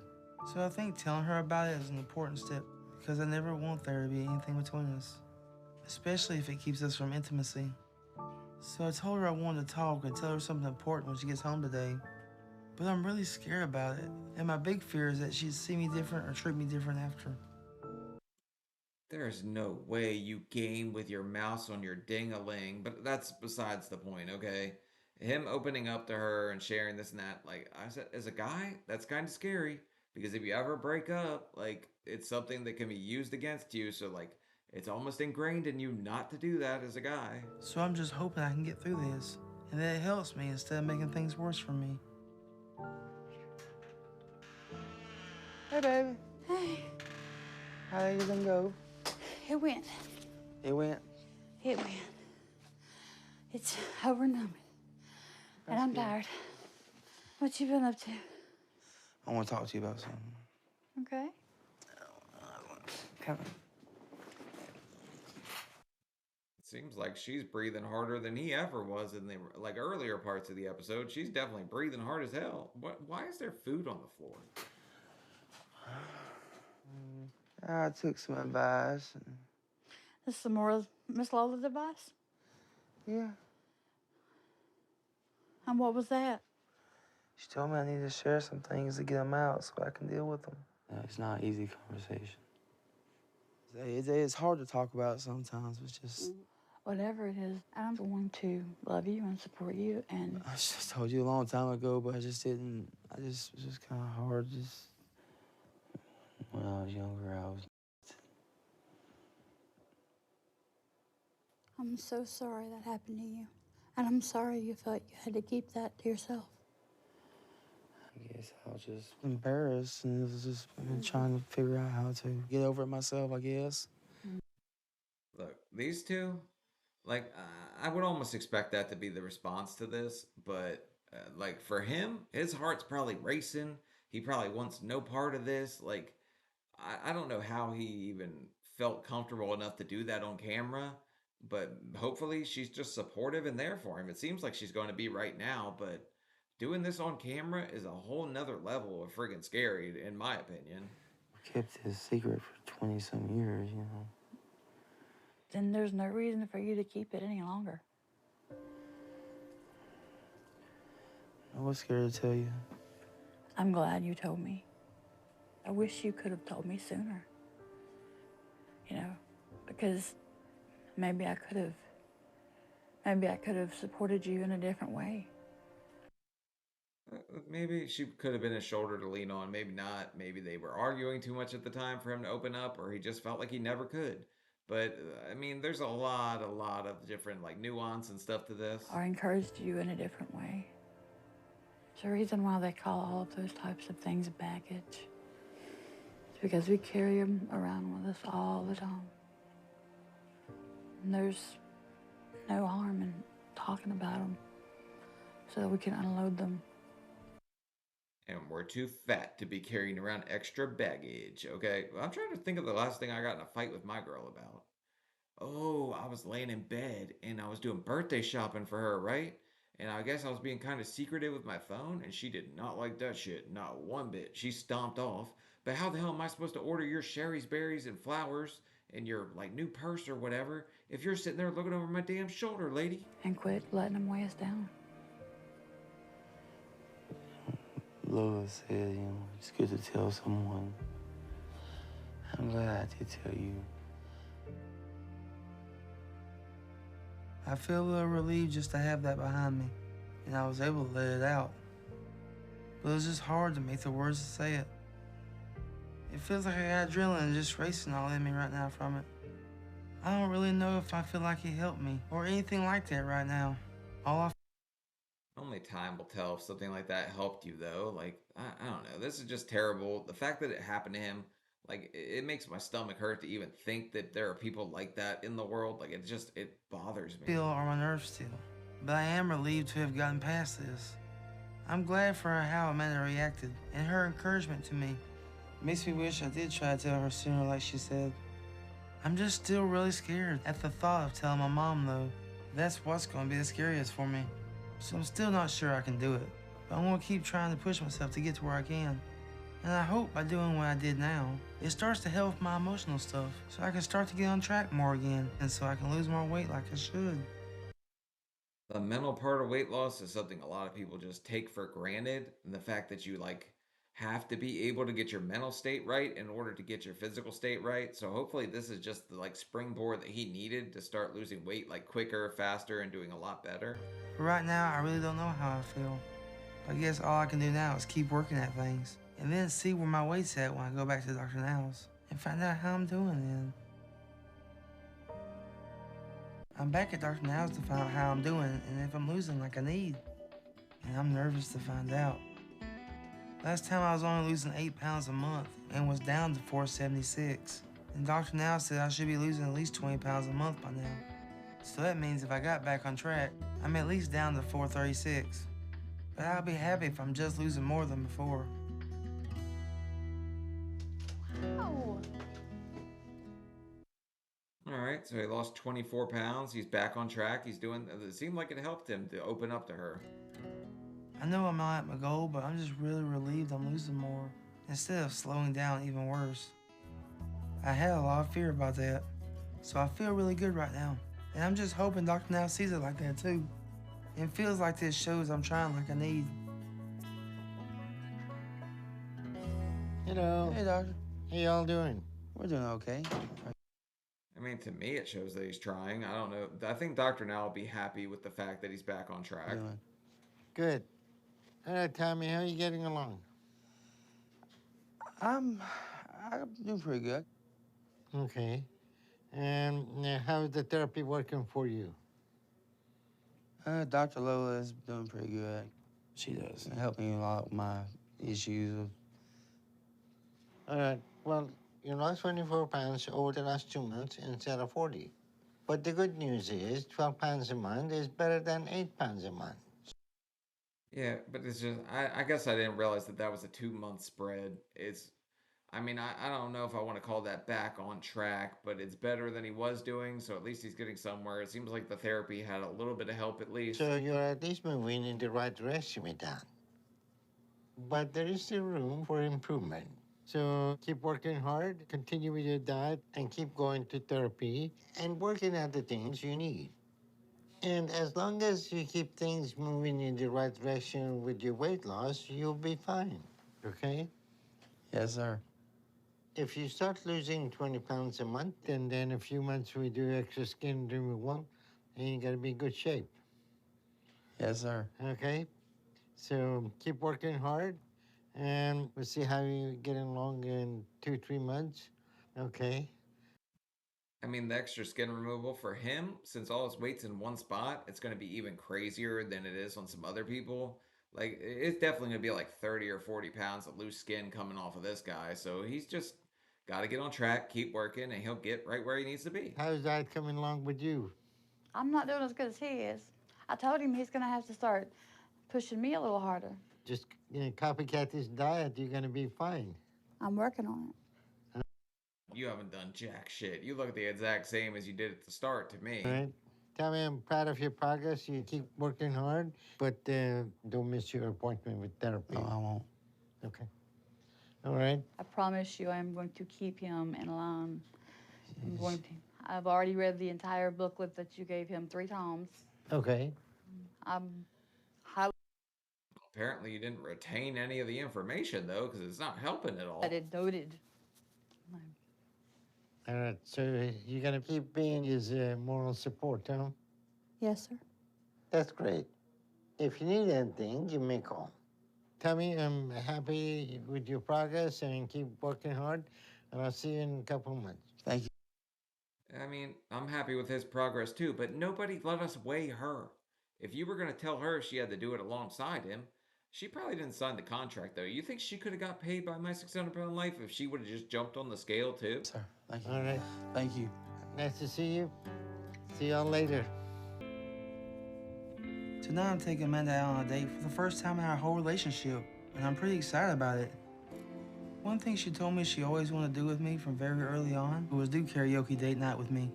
So I think telling her about it is an important step, because I never want there to be anything between us, especially if it keeps us from intimacy. So I told her I wanted to talk and tell her something important when she gets home today. But I'm really scared about it, and my big fear is that she'd see me different or treat me different after. There's no way you game with your mouse on your ding-a-ling, but that's besides the point, okay? Him opening up to her and sharing this and that, like I said, as a guy, that's kind of scary because if you ever break up, like it's something that can be used against you, so like it's almost ingrained in you not to do that as a guy. So I'm just hoping I can get through this, and that it helps me instead of making things worse for me. Hey, baby. Hey, How did everything go? it went. It went. It went. It's overwhelming. And I'm tired. What you been up to? I want to talk to you about something. Okay. Kevin. It seems like she's breathing harder than he ever was in the like earlier parts of the episode. She's definitely breathing hard as hell. Why is there food on the floor? I took some advice. This is some more of Miss Lola's advice? Yeah. And what was that? She told me I need to share some things to get them out so I can deal with them. It's not an easy conversation. It's hard to talk about sometimes. It's just... Whatever it is, I'm going to love you and support you and... I just told you a long time ago, but I just didn't... It was just kind of hard. Just... When I was younger, I was... I'm so sorry that happened to you. And I'm sorry you felt you had to keep that to yourself. I guess I was just embarrassed and was just trying to figure out how to get over it myself, I guess. Look, these two, Like, I would almost expect that to be the response to this, but like for him, his heart's probably racing. He probably wants no part of this. Like, I don't know how he even felt comfortable enough to do that on camera, but hopefully she's just supportive and there for him. It seems like she's going to be right now, but doing this on camera is a whole nother level of friggin' scary, in my opinion. Kept his secret for 20-some years, you know. Then there's no reason for you to keep it any longer. I was scared to tell you. I'm glad you told me. I wish you could have told me sooner. You know, because maybe I could have supported you in a different way. Maybe she could have been a shoulder to lean on, maybe not. Maybe they were arguing too much at the time for him to open up, or he just felt like he never could. But I mean, there's a lot of different like nuance and stuff to this. Or encouraged you in a different way. There's a reason why they call all of those types of things baggage. It's because we carry them around with us all the time. And there's no harm in talking about them so that we can unload them. And we're too fat to be carrying around extra baggage, okay? I'm trying to think of the last thing I got in a fight with my girl about. Oh, I was laying in bed and I was doing birthday shopping for her, right? And I guess I was being kind of secretive with my phone, and she did not like that shit, not one bit. She stomped off. But how the hell am I supposed to order your Sherry's berries and flowers and your like new purse or whatever if you're sitting there looking over my damn shoulder, lady? And quit letting them weigh us down. Lola said, you know, it's good to tell someone. I'm glad I did tell you. I feel a little relieved just to have that behind me, and I was able to let it out. But it was just hard to make the words to say it. It feels like I got adrenaline just racing all in me right now from it. I don't really know if I feel like it helped me or anything like that right now. All I Only time will tell if something like that helped you, though. Like, I don't know. This is just terrible. The fact that it happened to him, like, it makes my stomach hurt to even think that there are people like that in the world. Like, it bothers me. feel are my nerves still, but I am relieved to have gotten past this. I'm glad for how Amanda reacted and her encouragement to me. Makes me wish I did try to tell her sooner, like she said. I'm just still really scared at the thought of telling my mom, though. That's what's going to be the scariest for me. So I'm still not sure I can do it, but I'm going to keep trying to push myself to get to where I can. And I hope by doing what I did now, it starts to help my emotional stuff, so I can start to get on track more again, and so I can lose more weight like I should. The mental part of weight loss is something a lot of people just take for granted. And the fact that you, like, have to be able to get your mental state right in order to get your physical state right. So hopefully this is just the like springboard that he needed to start losing weight like quicker, faster, and doing a lot better. But right now, I really don't know how I feel. I guess all I can do now is keep working at things, and then see where my weight's at when I go back to Dr. Now's, and find out how I'm doing then. I'm back at Dr. Now's to find out how I'm doing and if I'm losing like I need. And I'm nervous to find out. Last time I was only losing 8 pounds a month and was down to 476. And Dr. Now said I should be losing at least 20 pounds a month by now. So that means if I got back on track, I'm at least down to 436. But I'll be happy if I'm just losing more than before. Oh. All right, so he lost 24 pounds. He's back on track. He's doing, it seemed like it helped him to open up to her. I know I'm not at my goal, but I'm just really relieved I'm losing more instead of slowing down even worse. I had a lot of fear about that, so I feel really good right now. And I'm just hoping Dr. Now sees it like that too. And feels like this shows I'm trying like I need. Hello. Hey, doctor. How y'all doing? We're doing okay. I mean, to me, it shows that he's trying. I don't know. I think Dr. Now will be happy with the fact that he's back on track. Doing. Good. All right, Tommy, how are you getting along? I'm doing pretty good. Okay. And how's the therapy working for you? Dr. Lola is doing pretty good. She does. It helped me a lot with my issues. All right. Well, you lost 24 pounds over the last 2 months instead of 40. But the good news is 12 pounds a month is better than 8 pounds a month. Yeah, but it's just I guess I didn't realize that that was a 2 month spread. I mean, I don't know if I want to call that back on track, but it's better than he was doing, so at least he's getting somewhere. It seems like the therapy had a little bit of help at least. So you're at least moving in the right direction with that. But there is still room for improvement. So keep working hard, continue with your diet, and keep going to therapy and working at the things you need. And as long as you keep things moving in the right direction with your weight loss, you'll be fine, okay? Yes, sir. If you start losing 20 pounds a month, and then a few months we do extra skin removal, then you gotta be in good shape, Yes, sir. okay? So keep working hard, and we'll see how you get along in 2, 3 months, okay? I mean, the extra skin removal for him, since all his weight's in one spot, it's going to be even crazier than it is on some other people. Like, it's definitely going to be like 30 or 40 pounds of loose skin coming off of this guy. So he's just got to get on track, keep working, and he'll get right where he needs to be. How's that coming along with you? I'm not doing as good as he is. I told him he's going to have to start pushing me a little harder. Just copycat this diet, you're gonna be fine. I'm working on it. You haven't done jack shit. You look the exact same as you did at the start to me. All right? Tell me I'm proud of your progress. You keep working hard, but don't miss your appointment with therapy. No, I won't. Okay. All right. I promise you I'm going to keep him in line. I've already read the entire booklet that you gave him 3 times. Okay. I'm highly Apparently, you didn't retain any of the information, though, because it's not helping at all. noted. All right. So you're gonna keep being his moral support, huh? Yes, sir. That's great. If you need anything, give me a call. Tell me I'm happy with your progress and keep working hard, and I'll see you in a couple of months. Thank you. I mean, I'm happy with his progress too, but nobody let us weigh her. If you were going to tell her she had to do it alongside him, she probably didn't sign the contract, though. You think she could have got paid by My 600-Pound Life if she would have just jumped on the scale, too? Sir, thank you. All right. Thank you. Nice to see you. See y'all later. Tonight I'm taking Amanda out on a date for the first time in our whole relationship, and I'm pretty excited about it. One thing she told me she always wanted to do with me from very early on was do karaoke date night with me.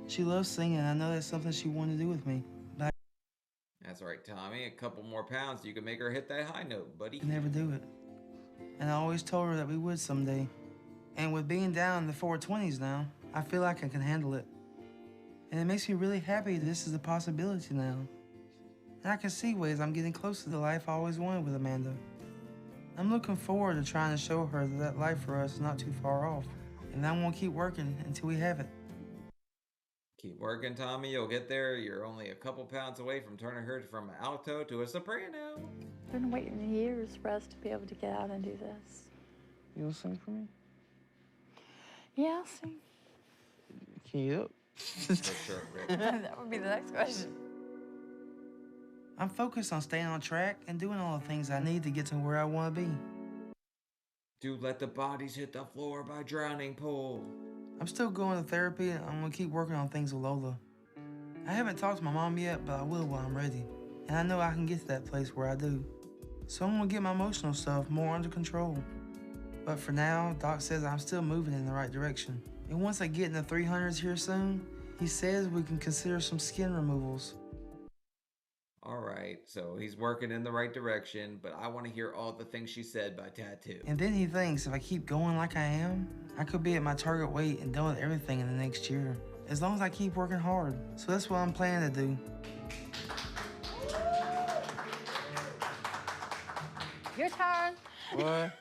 She loves singing, and I know that's something she wanted to do with me, but That's right, Tommy. A couple more pounds, you can make her hit that high note, buddy. I could never do it. And I always told her that we would someday. And with being down in the 420s now, I feel like I can handle it. And it makes me really happy this is a possibility now. And I can see ways I'm getting close to the life I always wanted with Amanda. I'm looking forward to trying to show her that life for us is not too far off. And I'm gonna keep working until we have it. Keep working, Tommy. You'll get there. You're only a couple pounds away from turning her from an alto to a soprano. Been waiting years for us to be able to get out and do this. You'll sing for me? Yeah, I'll sing. Can you? For sure, Rick. That would be the next question. I'm focused on staying on track and doing all the things I need to get to where I want to be. Do let the bodies hit the floor by drowning pool. I'm still going to therapy, and I'm gonna keep working on things with Lola. I haven't talked to my mom yet, but I will when I'm ready. And I know I can get to that place where I do. So I'm gonna get my emotional stuff more under control. But for now, Doc says I'm still moving in the right direction. And once I get in the 300s here soon, he says we can consider some skin removals. All right, so he's working in the right direction, but I want to hear all the things she said by tattoo. And then he thinks if I keep going like I am, I could be at my target weight and done with everything in the next year. As long as I keep working hard. So that's what I'm planning to do. Your turn. What?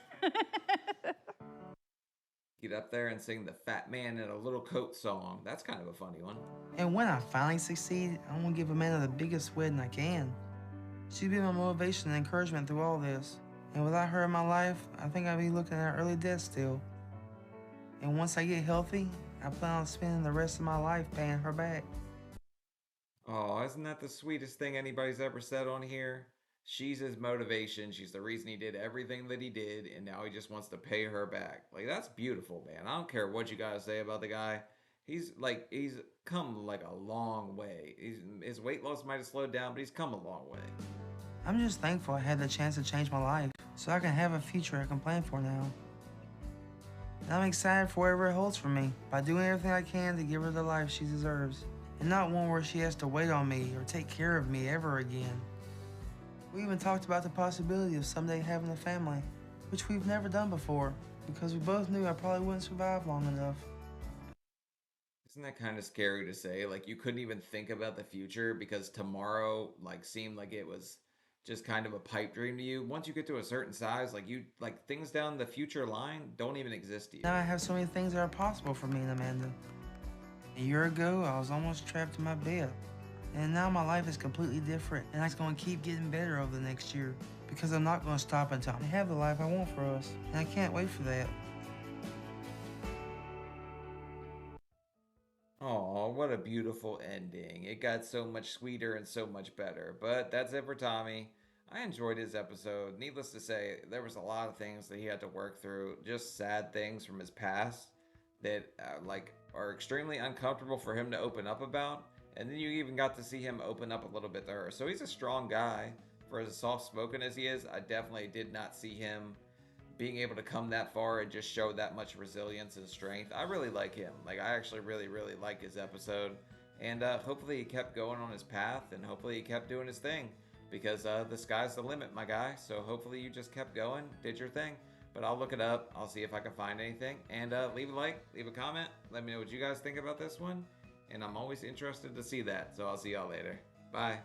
Get up there and sing the Fat Man in a Little Coat song. That's kind of a funny one. And when I finally succeed, I'm gonna give Amanda the biggest wedding I can. She's been my motivation and encouragement through all this. And without her in my life, I think I'd be looking at early death still. And once I get healthy, I plan on spending the rest of my life paying her back. Oh, isn't that the sweetest thing anybody's ever said on here? She's his motivation. She's the reason he did everything that he did, and now he just wants to pay her back. Like, that's beautiful, man. I don't care what you guys say about the guy. he's come like a long way. His weight loss might have slowed down, but he's come a long way. I'm just thankful I had the chance to change my life so I can have a future I can plan for now. And I'm excited for whatever it holds for me by doing everything I can to give her the life she deserves, and not one where she has to wait on me or take care of me ever again. We even talked about the possibility of someday having a family, which we've never done before because we both knew I probably wouldn't survive long enough. Isn't that kind of scary to say? Like you couldn't even think about the future because tomorrow like seemed like it was just kind of a pipe dream to you. Once you get to a certain size, like things down the future line don't even exist to you. Now I have so many things that are possible for me and Amanda. A year ago, I was almost trapped in my bed. And now my life is completely different, and it's going to keep getting better over the next year because I'm not going to stop until I have the life I want for us, and I can't wait for that. Oh, what a beautiful ending. It got so much sweeter and so much better. But that's it for Tommy. I enjoyed his episode. Needless to say, there was a lot of things that he had to work through, just sad things from his past that are extremely uncomfortable for him to open up about. And then you even got to see him open up a little bit to her. So he's a strong guy. For as soft-spoken as he is, I definitely did not see him being able to come that far and just show that much resilience and strength. I really like him. Like, I actually really, really like his episode. And hopefully he kept going on his path, and hopefully he kept doing his thing. Because the sky's the limit, my guy. So hopefully you just kept going, did your thing. But I'll look it up. I'll see if I can find anything. And leave a like, leave a comment. Let me know what you guys think about this one. And I'm always interested to see that. So I'll see y'all later. Bye.